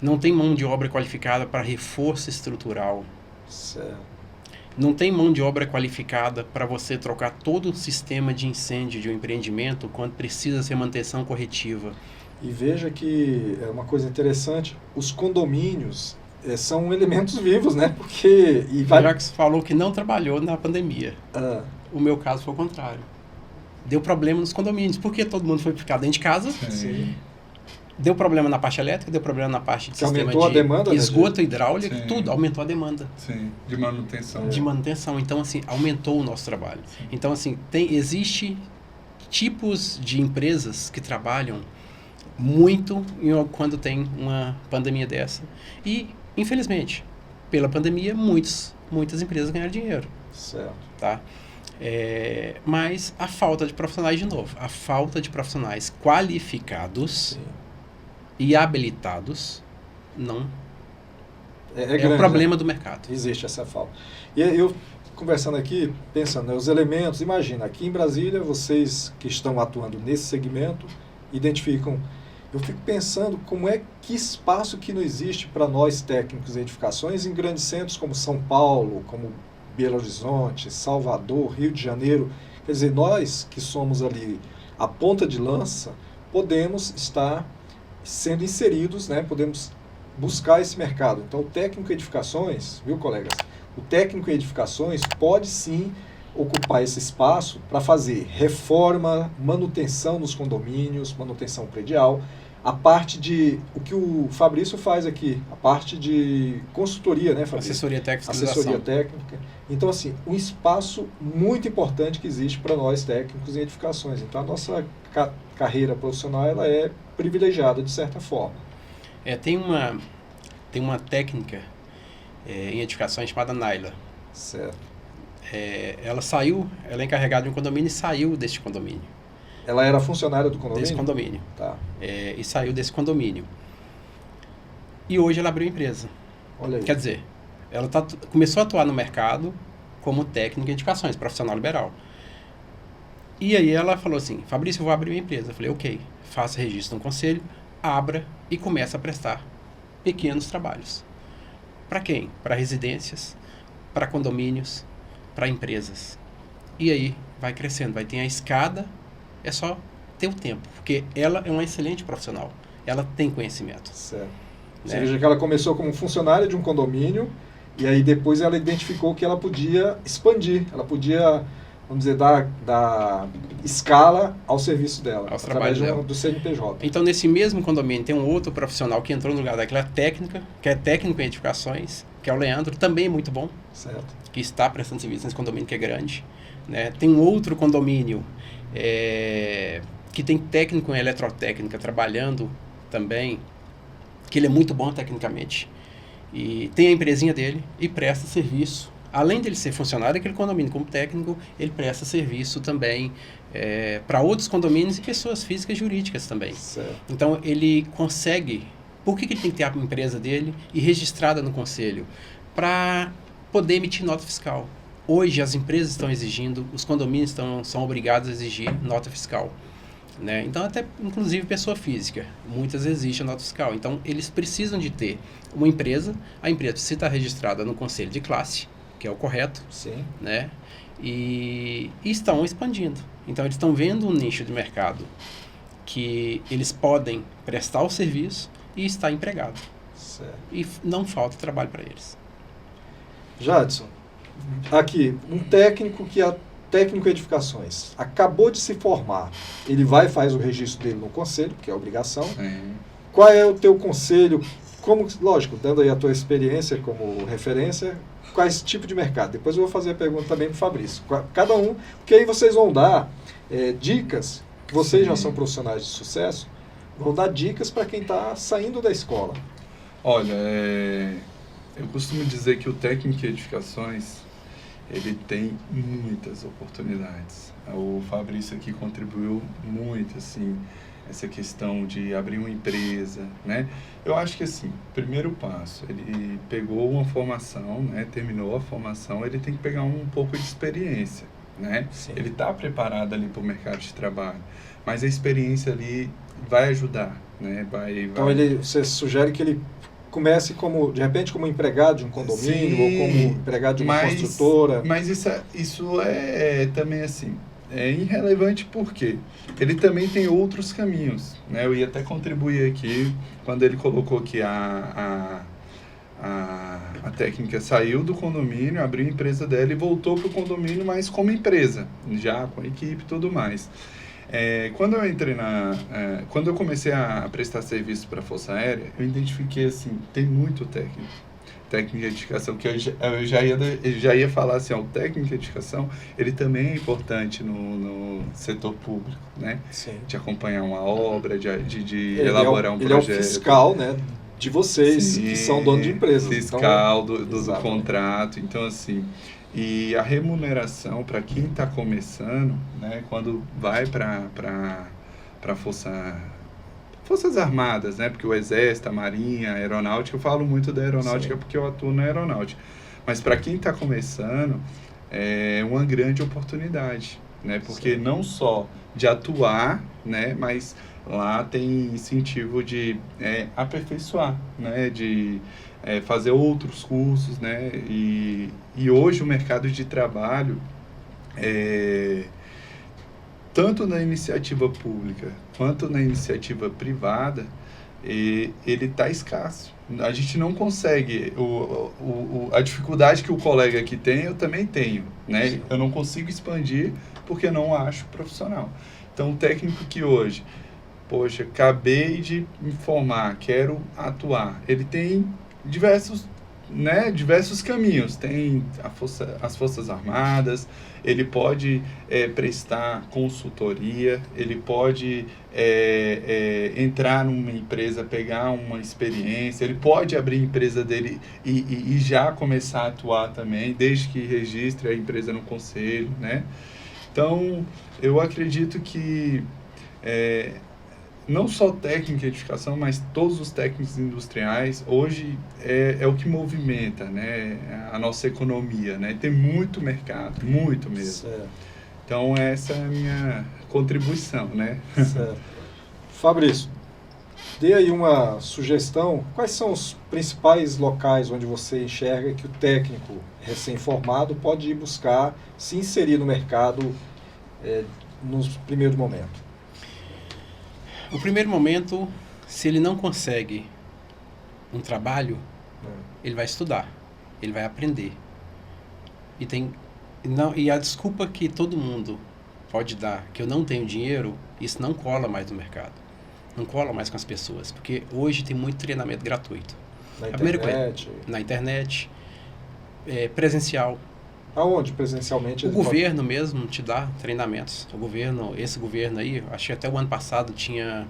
Não tem mão de obra qualificada para reforço estrutural. Certo. Não tem mão de obra qualificada para você trocar todo o sistema de incêndio de um empreendimento quando precisa ser manutenção corretiva. E veja que é uma coisa interessante, os condomínios são elementos vivos, né? Porque... Já que você falou que não trabalhou na pandemia. O meu caso foi o contrário. Deu problema nos condomínios, porque todo mundo foi ficar dentro de casa. Sim. Deu problema na parte elétrica, deu problema na parte de que sistema aumentou de a demanda, esgoto hidráulico, Sim. tudo, aumentou a demanda. Sim, de manutenção. De manutenção. Então, assim, aumentou o nosso trabalho. Sim. Então, assim, existe tipos de empresas que trabalham muito quando tem uma pandemia dessa. E, infelizmente, pela pandemia, muitas empresas ganharam dinheiro. Certo. Tá? Mas a falta de profissionais, de novo, a falta de profissionais qualificados e habilitados não é grande, um problema, né? do mercado. Existe essa falta. E eu, conversando aqui, pensando, né, os elementos, imagina, aqui em Brasília, vocês que estão atuando nesse segmento, identificam, eu fico pensando como é que espaço que não existe para nós técnicos em edificações em grandes centros como São Paulo, como Belo Horizonte, Salvador, Rio de Janeiro. Quer dizer, nós que somos ali a ponta de lança, podemos estar sendo inseridos, né? Podemos buscar esse mercado. Então, o técnico em edificações, viu, colegas? O técnico em edificações pode sim ocupar esse espaço para fazer reforma, manutenção nos condomínios, manutenção predial, a parte de, o que o Fabrício faz aqui, a parte de consultoria, né, Fabrício? Assessoria técnica. Assessoria técnica. Então, assim, um espaço muito importante que existe para nós técnicos em edificações. Então, a nossa carreira profissional, ela é privilegiada, de certa forma. Tem uma técnica em edificações chamada Naila. Certo. Ela é encarregada de um condomínio e saiu deste condomínio. Ela era funcionária do condomínio? Desse condomínio. Tá. E saiu desse condomínio. E hoje ela abriu empresa. Olha aí. Quer dizer, ela começou a atuar no mercado como técnica em edificações, profissional liberal. E aí ela falou assim, Fabrício, eu vou abrir minha empresa. Eu falei, ok, faça registro no conselho, abra e comece a prestar pequenos trabalhos. Para quem? Para residências, para condomínios, para empresas. E aí vai crescendo, vai ter a escada, é só ter o tempo, porque ela é uma excelente profissional, ela tem conhecimento. Certo. Né? Você veja que ela começou como funcionária de um condomínio e aí depois ela identificou que ela podia expandir, ela podia, vamos dizer, dar escala ao serviço dela, Aos através trabalhos dela. do CNPJ. Então, nesse mesmo condomínio, tem um outro profissional que entrou no lugar daquela técnica, que é técnico em edificações, que é o Leandro, também é muito bom, Certo. que está prestando serviço nesse condomínio que é grande. Né? Tem um outro condomínio que tem técnico em eletrotécnica trabalhando também, que ele é muito bom tecnicamente. E tem a empresinha dele e presta serviço. Além dele ser funcionário daquele condomínio como técnico, ele presta serviço também para outros condomínios e pessoas físicas e jurídicas também. Certo. Então, ele consegue... Por que ele tem que ter a empresa dele e registrada no conselho? Para poder emitir nota fiscal. Hoje, as empresas estão exigindo, os condomínios são obrigados a exigir nota fiscal. Né? Então, até, inclusive, pessoa física. Muitas exigem nota fiscal. Então, eles precisam de ter uma empresa. A empresa precisa estar registrada no conselho de classe, que é o correto. Sim. Né? E estão expandindo. Então, eles estão vendo um nicho de mercado que eles podem prestar o serviço e estar empregado. Certo. E não falta trabalho para eles. Jadson, aqui, um técnico que é técnico em edificações, acabou de se formar, ele vai e faz o registro dele no conselho, que é obrigação. Sim. Qual é o teu conselho? Como, lógico, dando aí a tua experiência como referência, quais tipo de mercado. Depois eu vou fazer a pergunta também para o Fabrício. Cada um, porque aí vocês vão dar dicas, que vocês já são profissionais de sucesso, vão dar dicas para quem está saindo da escola. Olha, eu costumo dizer que o técnico em edificações, ele tem muitas oportunidades. O Fabrício aqui contribuiu muito, assim, essa questão de abrir uma empresa, né? Eu acho que, assim, primeiro passo, ele pegou uma formação, né? Terminou a formação, ele tem que pegar um pouco de experiência, né? Sim. Ele está preparado ali para o mercado de trabalho, mas a experiência ali vai ajudar, né? Então, você sugere que ele comece como, de repente, como empregado de um condomínio. Sim, ou como empregado de uma construtora. Mas isso é também assim, é irrelevante porque ele também tem outros caminhos, né? Eu ia até contribuir aqui, quando ele colocou que a técnica saiu do condomínio, abriu a empresa dela e voltou para o condomínio, mas como empresa, já com a equipe e tudo mais. Quando eu entrei quando eu comecei a prestar serviço para a Força Aérea, eu identifiquei assim, tem muito técnico de edificação, que eu já ia falar assim, o técnico de edificação, ele também é importante no setor público, né? Sim. De acompanhar uma obra, de elaborar um projeto. Ele é o fiscal, né, de vocês, sim, que são donos de empresas. Fiscal então, do contrato, então assim... E a remuneração para quem está começando, né, quando vai para Forças Armadas, né, porque o Exército, a Marinha, a Aeronáutica, eu falo muito da Aeronáutica, sim, porque eu atuo na Aeronáutica. Mas para quem está começando, é uma grande oportunidade, né, porque sim, não só de atuar, né, mas lá tem incentivo de aperfeiçoar, né, de fazer outros cursos, né, e hoje o mercado de trabalho, tanto na iniciativa pública quanto na iniciativa privada, ele está escasso. A gente não consegue, a dificuldade que o colega aqui tem, eu também tenho, né, sim, eu não consigo expandir porque não acho profissional. Então o técnico que hoje, poxa, acabei de me formar, quero atuar, ele tem diversos caminhos. Tem as Forças Armadas, ele pode prestar consultoria, ele pode entrar numa empresa, pegar uma experiência, ele pode abrir a empresa dele e já começar a atuar também, desde que registre a empresa no conselho, né? Então, eu acredito que não só técnica de edificação, mas todos os técnicos industriais, hoje é o que movimenta, né, a nossa economia, né? Tem muito mercado, muito mesmo. Certo. Então, essa é a minha contribuição, né? Certo. Fabrício, dê aí uma sugestão. Quais são os principais locais onde você enxerga que o técnico recém-formado pode ir buscar se inserir no mercado no primeiro momento? No primeiro momento, se ele não consegue um trabalho, ele vai estudar, ele vai aprender. E a desculpa que todo mundo pode dar, que eu não tenho dinheiro, isso não cola mais no mercado. Não cola mais com as pessoas, porque hoje tem muito treinamento gratuito. Na internet, presencial. Aonde presencialmente? O governo mesmo te dá treinamentos. Esse governo aí, acho que até o ano passado tinha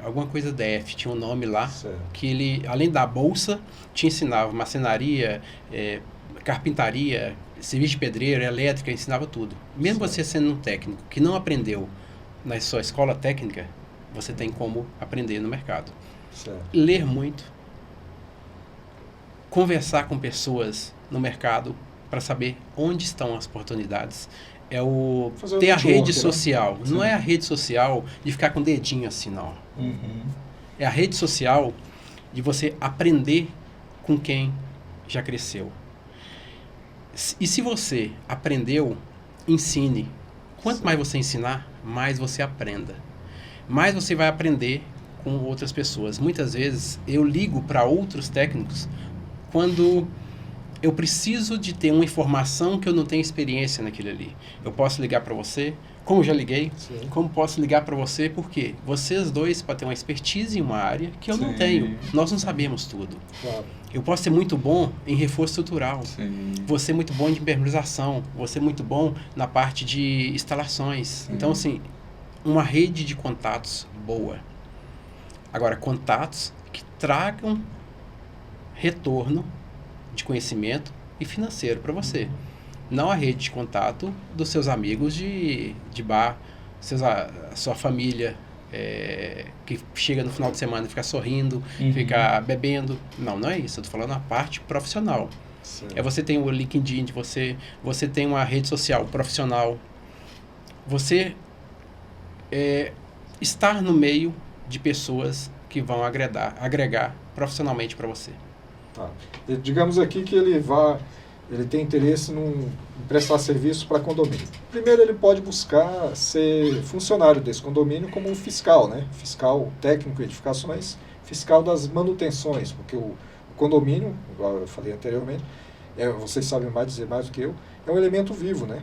alguma coisa DF, tinha um nome lá, certo, que ele, além da bolsa, te ensinava marcenaria, carpintaria, serviço de pedreiro, elétrica, ensinava tudo. Mesmo certo, você sendo um técnico que não aprendeu na sua escola técnica, você tem como aprender no mercado. Certo. Ler muito, conversar com pessoas no mercado, para saber onde estão as oportunidades. Ter a rede social. Né? Não é a rede social de ficar com o dedinho assim, não. Uhum. É a rede social de você aprender com quem já cresceu. E se você aprendeu, ensine. Quanto mais você ensinar, mais você aprenda. Mais você vai aprender com outras pessoas. Muitas vezes eu ligo para outros técnicos quando eu preciso de ter uma informação que eu não tenho experiência naquilo ali. Eu posso ligar para você, como já liguei, sim, como posso ligar para você, porque vocês dois podem ter uma expertise em uma área que eu sim, não tenho. Nós não sabemos tudo. Claro. Eu posso ser muito bom em reforço estrutural. Sim. Você muito bom em impermeabilização. Você muito bom na parte de instalações. Sim. Então, assim, uma rede de contatos boa. Agora, contatos que tragam retorno de conhecimento e financeiro para você. Não a rede de contato dos seus amigos de bar, a sua família, que chega no final de semana e fica sorrindo, fica bebendo. Não é isso. Eu estou falando a parte profissional. Certo. Você tem o LinkedIn, você tem uma rede social profissional. Você estar no meio de pessoas que vão agregar profissionalmente para você. Tá. Digamos aqui que ele tem interesse em prestar serviço para condomínio. Primeiro, ele pode buscar ser funcionário desse condomínio como um fiscal, né? Fiscal técnico de edificações, fiscal das manutenções, porque o condomínio, igual eu falei anteriormente, vocês sabem dizer mais do que eu, é um elemento vivo, né?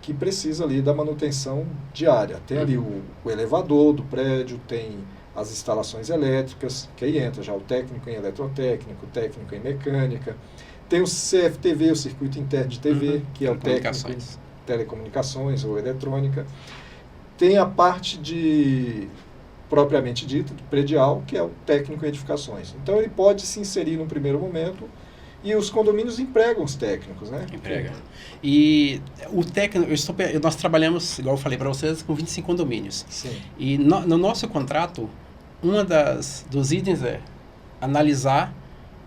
Que precisa ali da manutenção diária. Tem ali o elevador do prédio, tem as instalações elétricas, que aí entra já o técnico em eletrotécnico, o técnico em mecânica. Tem o CFTV, o circuito interno de TV, que é o técnico em telecomunicações ou eletrônica. Tem a parte propriamente dita, de predial, que é o técnico em edificações. Então ele pode se inserir no primeiro momento, e os condomínios empregam os técnicos, né? Emprega. E o técnico, nós trabalhamos, igual eu falei para vocês, com 25 condomínios. Sim. E no nosso contrato, dos itens é analisar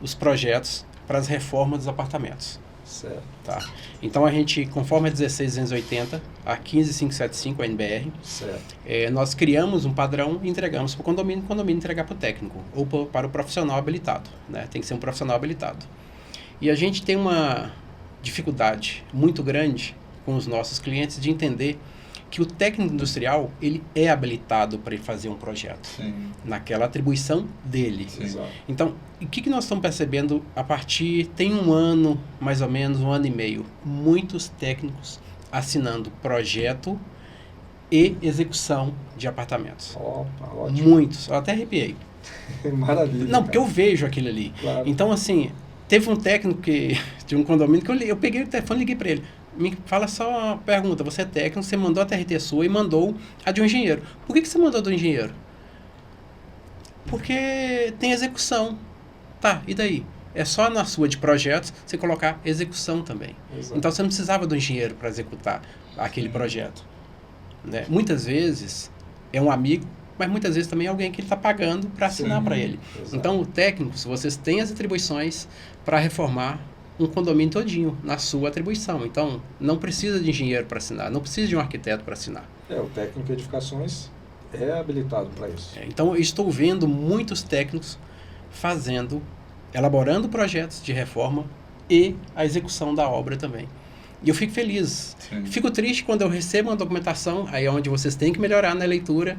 os projetos para as reformas dos apartamentos. Certo. Tá? Então a gente, conforme a 16.280, a 15.575, a NBR, certo. Nós criamos um padrão e entregamos para o condomínio entregar para o técnico, ou para o profissional habilitado. Né? Tem que ser um profissional habilitado. E a gente tem uma dificuldade muito grande com os nossos clientes de entender que o técnico industrial, ele é habilitado para fazer um projeto. Sim. Naquela atribuição dele. Sim. Então, o que nós estamos percebendo tem um ano, mais ou menos, um ano e meio, muitos técnicos assinando projeto e execução de apartamentos. Opa, ótimo. Muitos, eu até arrepiei. Maravilha. Não, porque eu vejo aquilo ali. Claro. Então, assim, teve um técnico de um condomínio que eu peguei o telefone e liguei para ele. Me fala só uma pergunta, você é técnico, você mandou a TRT sua e mandou a de um engenheiro. Por que você mandou a do engenheiro? Porque tem execução. Tá, e daí? É só na sua de projetos você colocar execução também. Exato. Então você não precisava do engenheiro para executar aquele projeto. Né? Muitas vezes é um amigo, mas muitas vezes também é alguém que ele está pagando para assinar para ele. Exato. Então o técnico, se vocês têm as atribuições para reformar um condomínio todinho na sua atribuição. Então, não precisa de engenheiro para assinar, não precisa de um arquiteto para assinar. O técnico de edificações é habilitado para isso. Então, eu estou vendo muitos técnicos elaborando projetos de reforma e a execução da obra também. E eu fico feliz. Sim. Fico triste quando eu recebo uma documentação, aí é onde vocês têm que melhorar na leitura,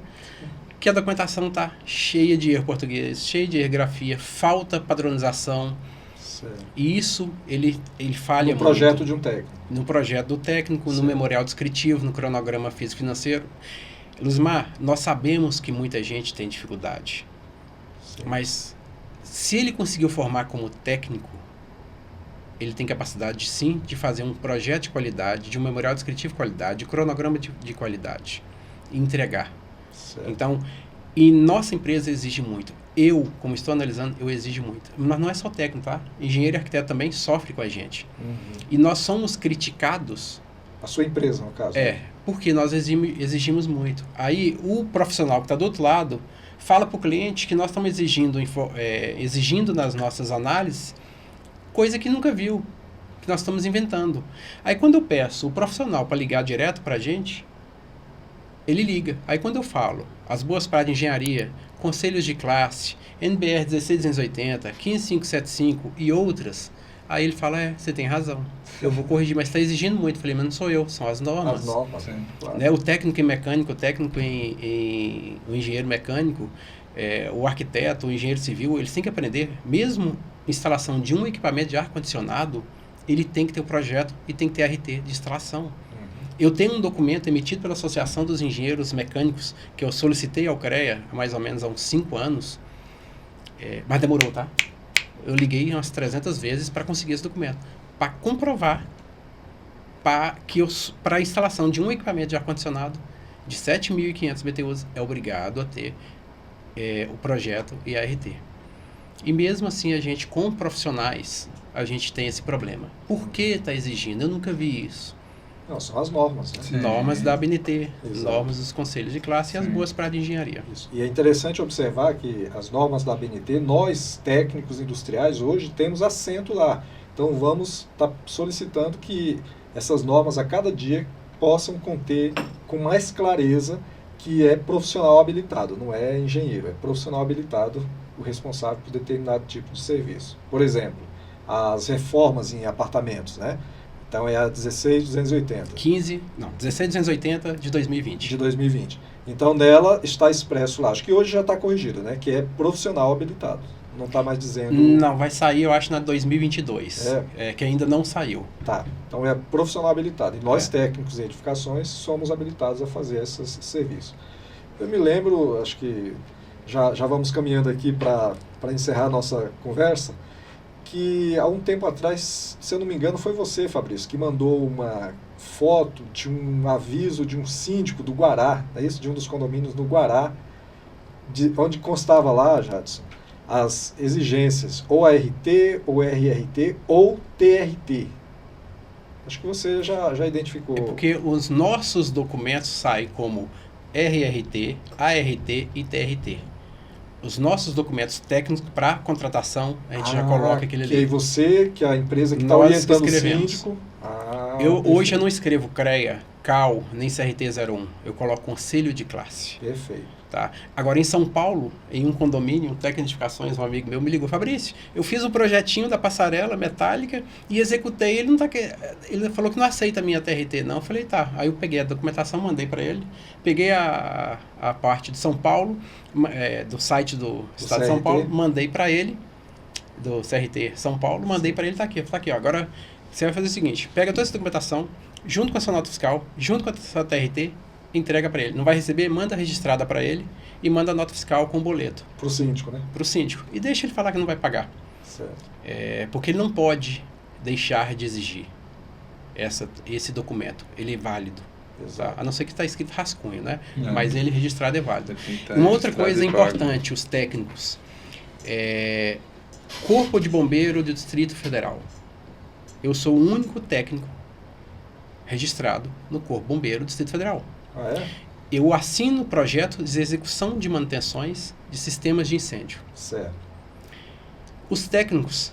que a documentação está cheia de erro português, cheia de erro grafia, falta padronização. Certo. E isso, ele falha muito. No projeto de um técnico. No projeto do técnico, Certo. no memorial descritivo, no cronograma físico-financeiro. Luzmar, nós sabemos que muita gente tem dificuldade. Sim. Mas se ele conseguiu formar como técnico, ele tem capacidade, sim, de fazer um projeto de qualidade, de um memorial descritivo de qualidade, de cronograma de qualidade. E entregar. Certo. Então, e nossa empresa exige muito. Eu, como estou analisando, eu exijo muito. Mas não é só técnico, tá? Engenheiro e arquiteto também sofre com a gente. E nós somos criticados. A sua empresa, no caso. Porque nós exigimos muito. Aí, o profissional que está do outro lado fala para o cliente que nós estamos exigindo nas nossas análises coisa que nunca viu, que nós estamos inventando. Aí, quando eu peço o profissional para ligar direto para a gente, ele liga. Aí, quando eu falo as boas práticas de engenharia, conselhos de classe, NBR 16280, 15575 e outras, aí ele fala, você tem razão, eu vou corrigir, mas está exigindo muito. Eu falei, mas não sou eu, são as normas. As normas, sim, claro. Né? O técnico em mecânico, o técnico o engenheiro mecânico, o arquiteto, o engenheiro civil, eles têm que aprender, mesmo instalação de um equipamento de ar-condicionado, ele tem que ter o projeto e tem que ter RT de instalação. Eu tenho um documento emitido pela Associação dos Engenheiros Mecânicos, que eu solicitei ao CREA, mais ou menos há uns 5 anos, mas demorou, tá? eu liguei umas 300 vezes para conseguir esse documento, para comprovar para a instalação de um equipamento de ar-condicionado de 7.500 BTUs é obrigado a ter o projeto e a ART. E mesmo assim, a gente, com profissionais, a gente tem esse problema. Por que está exigindo? Eu nunca vi isso. Não, são as normas, né? Sim. Normas da ABNT, Exato. normas dos conselhos de classe e as Sim. boas práticas de engenharia. Isso. E é interessante observar que as normas da ABNT, nós, técnicos industriais, hoje temos assento lá. Então vamos estar solicitando que essas normas a cada dia possam conter com mais clareza que é profissional habilitado, não é engenheiro, é profissional habilitado o responsável por determinado tipo de serviço. Por exemplo, as reformas em apartamentos, né? Então é a 16280. 16280 de 2020. De 2020. Então nela está expresso lá, acho que hoje já está corrigido, né? Que é profissional habilitado. Não está mais dizendo... Não, vai sair, eu acho, na 2022, que ainda não saiu. Tá, então é profissional habilitado. E nós, É. técnicos em edificações, somos habilitados a fazer esses serviços. Eu me lembro, acho que já vamos caminhando aqui para encerrar a nossa conversa, que há um tempo atrás, se eu não me engano, foi você, Fabrício, que mandou uma foto de um aviso de um síndico do Guará, é isso? De um dos condomínios no Guará, onde constava lá, Jadson, as exigências ou ART, ou RRT, ou TRT. Acho que você já identificou. É porque os nossos documentos saem como RRT, ART e TRT. Os nossos documentos técnicos para contratação, a gente já coloca aquele ali. E aí você, que é a empresa que está Nós orientando o escrevemos. síndico... Hoje eu não escrevo CREA, CAL, nem CRT01. Eu coloco Conselho de Classe. Perfeito. Tá? Agora, em São Paulo, em um condomínio, um técnico de edificações, um amigo meu me ligou: Fabrício, eu fiz um projetinho da passarela metálica e executei, ele falou que não aceita a minha TRT, não. Eu falei, tá. Aí eu peguei a documentação, mandei para ele, peguei a parte de São Paulo, do site do Estado de São CRT. Paulo, mandei para ele, do CRT São Paulo, mandei para ele, tá aqui, ó. Agora, você vai fazer o seguinte, pega toda essa documentação, junto com a sua nota fiscal, junto com a sua TRT, entrega para ele. Não vai receber, manda registrada para ele e manda a nota fiscal com o boleto. Para o síndico, né? Para o síndico. E deixa ele falar que não vai pagar. Certo. Porque ele não pode deixar de exigir esse documento. Ele é válido. Tá? Exato. A não ser que está escrito rascunho, né? Não. Mas ele registrado é válido. Tem que estar Uma outra registrado coisa e pago. importante, os técnicos. Corpo de Bombeiro do Distrito Federal. Eu sou o único técnico registrado no Corpo Bombeiro do Distrito Federal. Ah, é? Eu assino projetos de execução de manutenções de sistemas de incêndio. Certo. Os técnicos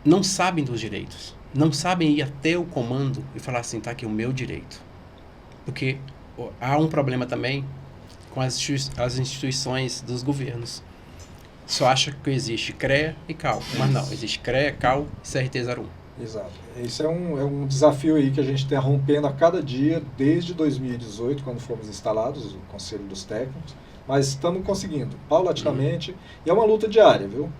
não sabem dos direitos. Não sabem ir até o comando e falar assim, tá aqui o meu direito. Porque há um problema também com as instituições dos governos. Só acha que existe CREA e CAL. Mas não, existe CREA, CAL e CRT01. Exato. Esse é um desafio aí que a gente está rompendo a cada dia, desde 2018, quando fomos instalados, o Conselho dos Técnicos, mas estamos conseguindo, paulatinamente, e é uma luta diária, viu?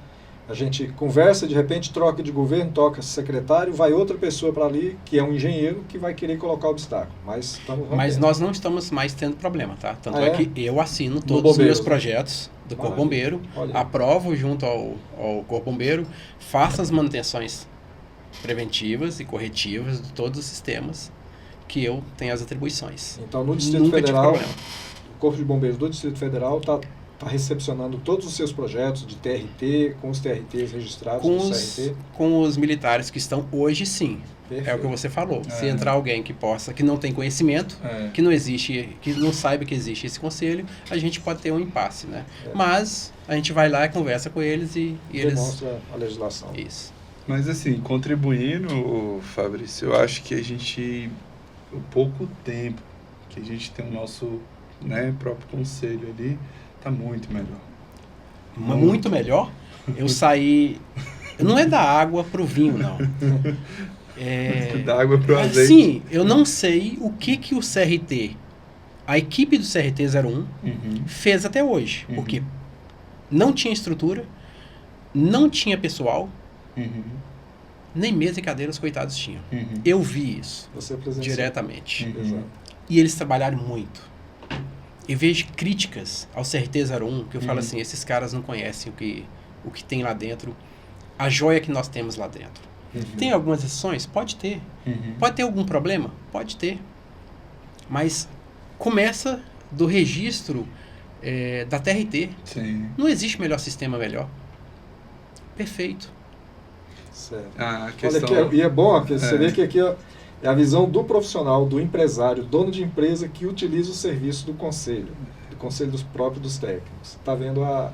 A gente conversa, de repente troca de governo, toca secretário, vai outra pessoa para ali, que é um engenheiro, que vai querer colocar obstáculo, mas estamos rompendo. Mas nós não estamos mais tendo problema, tá? Tanto é que eu assino todos os Bombeiros, meus né? projetos do Corpo Bombeiro, Olha. aprovo junto ao Corpo Bombeiro, faço as manutenções preventivas e corretivas de todos os sistemas que eu tenho as atribuições. Então, no Distrito Nunca tive Federal, problema. o Corpo de Bombeiros do Distrito Federal está recepcionando todos os seus projetos de TRT, com os TRTs registrados no CRT. Com os militares que estão hoje, sim. Perfeito. É o que você falou. Se É. entrar alguém que não tem conhecimento, que não existe, que não saiba que existe esse conselho, a gente pode ter um impasse, né? É. Mas a gente vai lá e conversa com eles e eles... Demonstra a legislação. Isso. Mas assim, contribuindo, Fabrício, eu acho que o pouco tempo que a gente tem o nosso próprio conselho ali, tá muito melhor. Muito melhor. Eu saí... Não é da água pro vinho, não. Da água pro azeite. Assim, eu não sei o que o CRT, a equipe do CRT01, Uhum. fez até hoje. Uhum. Porque não tinha estrutura, não tinha pessoal, Uhum. nem mesa e cadeira os coitados tinham. Uhum. Eu vi isso Você presenciou. diretamente. Uhum. Exato. E eles trabalharam muito. Eu vejo críticas ao CRT01, que eu falo Uhum. assim, esses caras não conhecem o que tem lá dentro. a joia que nós temos lá dentro. Tem algumas exceções? Pode ter. Pode ter algum problema? Pode ter. Mas começa do registro da TRT. Sim. Não existe melhor sistema melhor. Perfeito. Certo. A questão... Olha, e é bom, porque você vê que aqui ó, é a visão do profissional, do empresário, dono de empresa que utiliza o serviço do conselho dos próprios dos técnicos. Está vendo a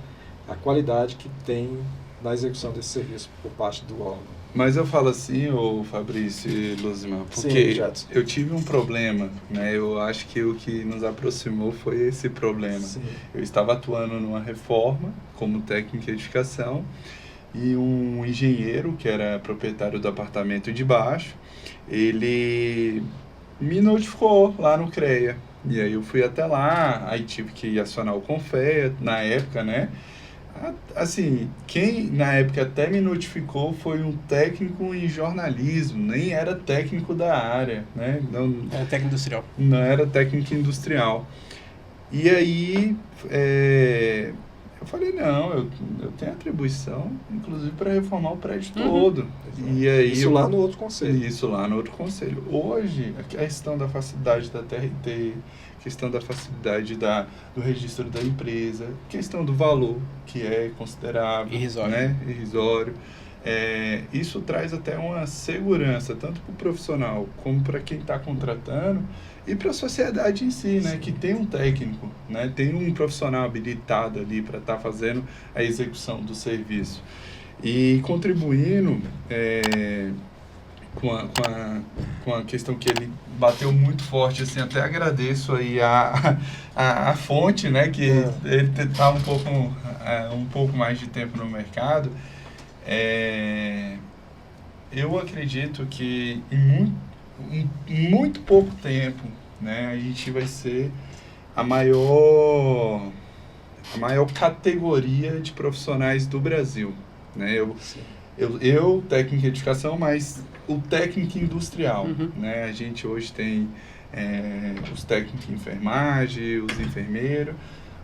qualidade que tem na execução desse serviço por parte do órgão. Mas eu falo assim, ô Fabrício e Luzimar, porque Sim, eu tive um problema, né? Eu acho que o que nos aproximou foi esse problema. Sim. Eu estava atuando numa reforma como técnico em edificação e um engenheiro, que era proprietário do apartamento de baixo, ele me notificou lá no CREA. E aí eu fui até lá, aí tive que acionar o CONFEA na época, né? Assim, quem na época até me notificou foi um técnico em jornalismo, nem era técnico da área, né? Não, É técnico industrial. não era técnico industrial. E aí, eu falei, não, eu tenho atribuição, inclusive, para reformar o prédio todo. E aí, Isso lá no outro conselho. Isso lá no outro conselho. Hoje, a questão da facilidade da TRT, questão da facilidade do registro da empresa, questão do valor, que é considerável, Irrisório. né? Irrisório. Isso traz até uma segurança, tanto para o profissional como para quem está contratando e para a sociedade em si, né? Que tem um técnico, né? Tem um profissional habilitado ali para estar fazendo a execução do serviço. E contribuindo com a questão que ele bateu muito forte, assim, até agradeço aí a fonte, né, que ele está um pouco mais de tempo no mercado. Eu acredito que em muito pouco tempo, né, a gente vai ser a maior categoria de profissionais do Brasil, né? Eu técnico em edificação, mas o técnico industrial, né? A gente hoje tem os técnicos em enfermagem, os enfermeiros,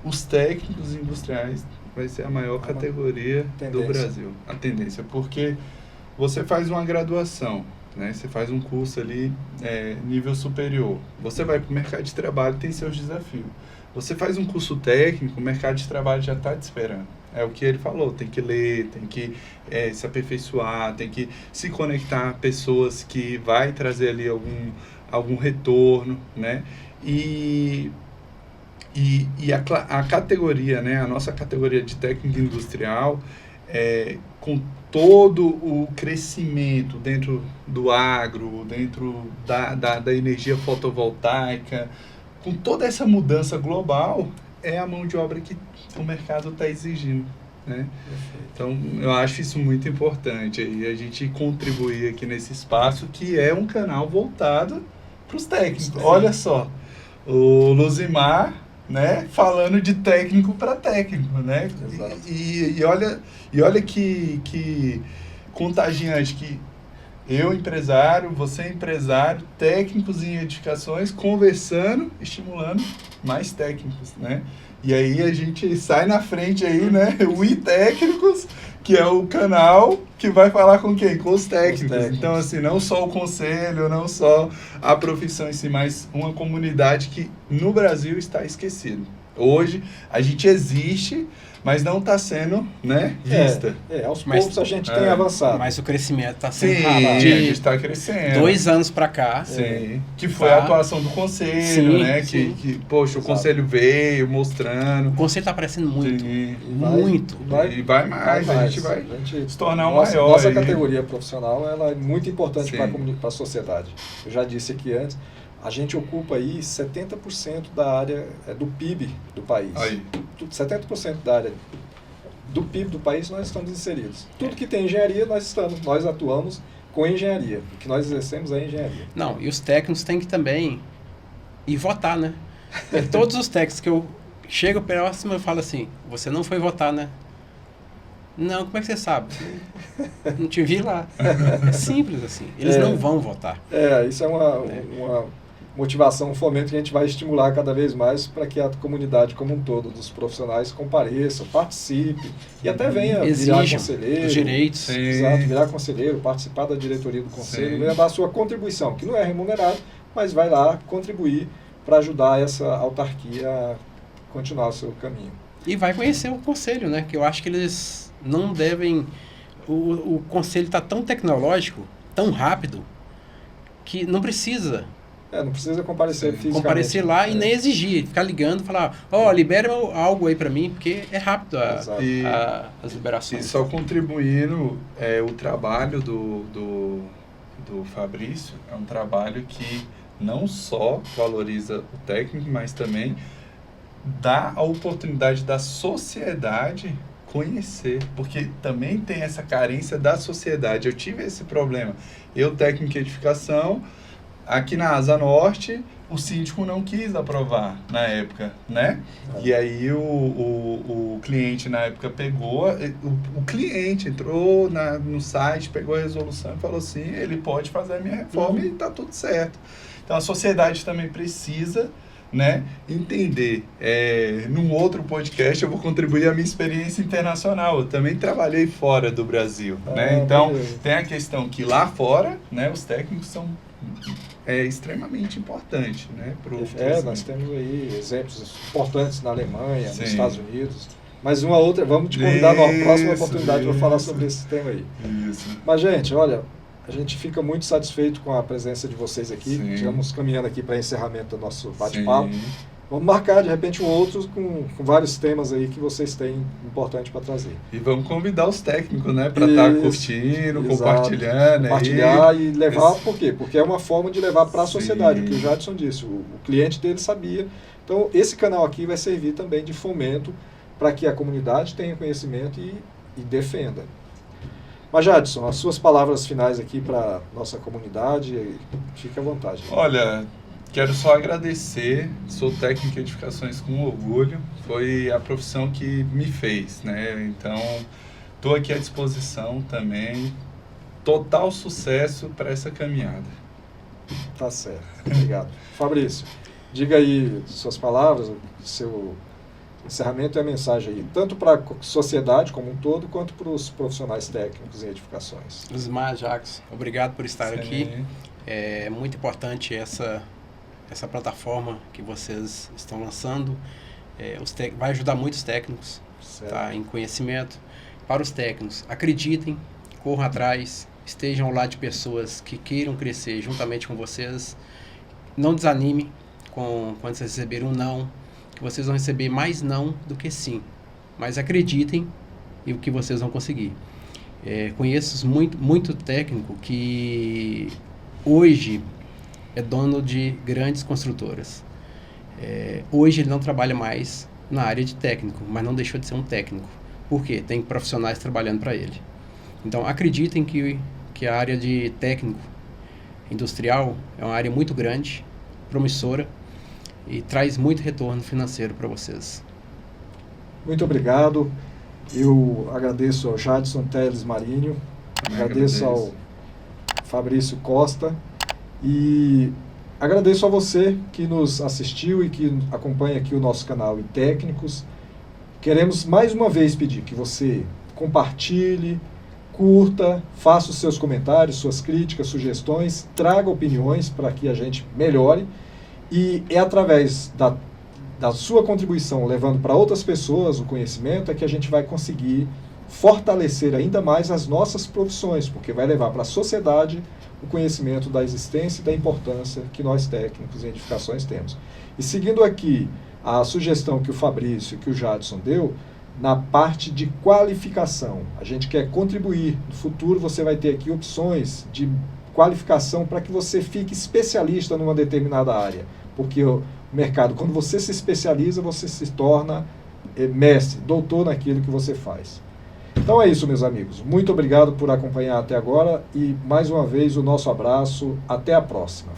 os técnicos industriais vai ser a maior categoria do Brasil. A tendência, porque você faz uma graduação, né? Você faz um curso ali nível superior, você vai para o mercado de trabalho, tem seus desafios. Você faz um curso técnico, o mercado de trabalho já está te esperando. É o que ele falou, tem que ler, tem que se aperfeiçoar, tem que se conectar a pessoas que vai trazer ali algum retorno, né? E a categoria, né? A nossa categoria de técnico industrial, com todo o crescimento dentro do agro, dentro da energia fotovoltaica, com toda essa mudança global, é a mão de obra que o mercado está exigindo, né? Então, eu acho isso muito importante, aí a gente contribuir aqui nesse espaço, que é um canal voltado para os técnicos. Olha só, o Luzimar, né, falando de técnico para técnico, né? E olha que contagiante, que eu, empresário, você, empresário, técnicos em edificações, conversando, estimulando mais técnicos, né? E aí a gente sai na frente aí, né? O iTécnicos, que é o canal que vai falar com quem? Com os técnicos. Então, assim, não só o conselho, não só a profissão em si, mas uma comunidade que no Brasil está esquecida. Hoje a gente existe, mas não está sendo, né, vista. Aos poucos a gente tem avançado. Mas o crescimento está sendo rápido. A gente está crescendo. 2 anos para cá. Sim. Que foi a atuação do conselho, né? Que poxa, o conselho veio mostrando. O conselho está aparecendo muito. Sim. Muito. E vai mais. A gente vai se tornar o maior. Nossa categoria profissional ela é muito importante para a sociedade. Eu já disse aqui antes. A gente ocupa aí 70% da área do PIB do país. 70% da área do PIB do país nós estamos inseridos. Tudo que tem engenharia, nós atuamos com engenharia. O que nós exercemos é engenharia. Não, e os técnicos têm que também ir votar, né? Todos os técnicos que eu chego próximo, eu falo assim, você não foi votar, né? Não, como é que você sabe? Não te vi lá. É simples assim. Eles não vão votar. Isso é uma motivação, um fomento que a gente vai estimular cada vez mais para que a comunidade como um todo dos profissionais compareça, participe e até venha virar conselheiro. Os direitos. Exato, virar conselheiro, participar da diretoria do conselho, venha dar a sua contribuição, que não é remunerado, mas vai lá contribuir para ajudar essa autarquia a continuar o seu caminho. E vai conhecer o conselho, né? Que eu acho que eles não devem... O conselho está tão tecnológico, tão rápido, que não precisa... não precisa comparecer fisicamente. Comparecer lá e nem exigir, ficar ligando, falar, libera algo aí para mim, porque é rápido as liberações. E só contribuindo, o trabalho do Fabrício é um trabalho que não só valoriza o técnico, mas também dá a oportunidade da sociedade conhecer, porque também tem essa carência da sociedade. Eu tive esse problema. Eu, técnico em edificação, aqui na Asa Norte, o síndico não quis aprovar na época, né? E aí o cliente na época pegou, o cliente entrou no site, pegou a resolução e falou assim, ele pode fazer a minha reforma e tá tudo certo. Então a sociedade também precisa, né, entender. Num outro podcast eu vou contribuir a minha experiência internacional. Eu também trabalhei fora do Brasil, né? Então tem a questão que lá fora, né, os técnicos são extremamente importante, né? Nós temos aí exemplos importantes na Alemanha, nos Estados Unidos. Mas vamos te convidar numa próxima oportunidade para falar sobre esse tema aí. Isso. Mas, gente, olha, a gente fica muito satisfeito com a presença de vocês aqui. Estamos caminhando aqui para encerramento do nosso bate-papo. Vamos marcar, de repente, um outro com vários temas aí que vocês têm importante para trazer. E vamos convidar os técnicos, né, para estar curtindo, compartilhando. Compartilhar e levar, por quê? Porque é uma forma de levar para a sociedade, o que o Jadson disse, o cliente dele sabia. Então, esse canal aqui vai servir também de fomento para que a comunidade tenha conhecimento e defenda. Mas, Jadson, as suas palavras finais aqui para nossa comunidade, fique à vontade. Olha... Quero só agradecer, sou técnico em edificações com orgulho, foi a profissão que me fez, né? Então, estou aqui à disposição também, total sucesso para essa caminhada. Tá certo, obrigado. Fabrício, diga aí suas palavras, seu encerramento e a mensagem aí, tanto para a sociedade como um todo, quanto para os profissionais técnicos em edificações. Osmar, Jacques, obrigado por estar aqui. É muito importante essa plataforma que vocês estão lançando, vai ajudar muitos técnicos, tá, em conhecimento. Para os técnicos, acreditem, corram atrás, estejam ao lado de pessoas que queiram crescer juntamente com vocês. Não desanime quando vocês receberem um não, que vocês vão receber mais não do que sim. Mas acreditem em o que vocês vão conseguir. Conheço muito técnico que hoje é dono de grandes construtoras. Hoje ele não trabalha mais na área de técnico, mas não deixou de ser um técnico. Por quê? Tem profissionais trabalhando para ele. Então, acreditem que a área de técnico industrial é uma área muito grande, promissora, e traz muito retorno financeiro para vocês. Muito obrigado. Eu agradeço ao Jadson Teles Marinho, agradeço ao Fabrício Costa, e agradeço a você que nos assistiu e que acompanha aqui o nosso canal e técnicos. Queremos mais uma vez pedir que você compartilhe, curta, faça os seus comentários, suas críticas, sugestões, traga opiniões para que a gente melhore. E é através da sua contribuição, levando para outras pessoas o conhecimento, é que a gente vai conseguir fortalecer ainda mais as nossas profissões, porque vai levar para a sociedade o conhecimento da existência e da importância que nós técnicos em edificações temos. E seguindo aqui a sugestão que o Fabrício e que o Jadson deu, na parte de qualificação, a gente quer contribuir. No futuro você vai ter aqui opções de qualificação para que você fique especialista numa determinada área, porque o mercado, quando você se especializa, você se torna mestre, doutor naquilo que você faz. Então é isso, meus amigos. Muito obrigado por acompanhar até agora e, mais uma vez, o nosso abraço. Até a próxima.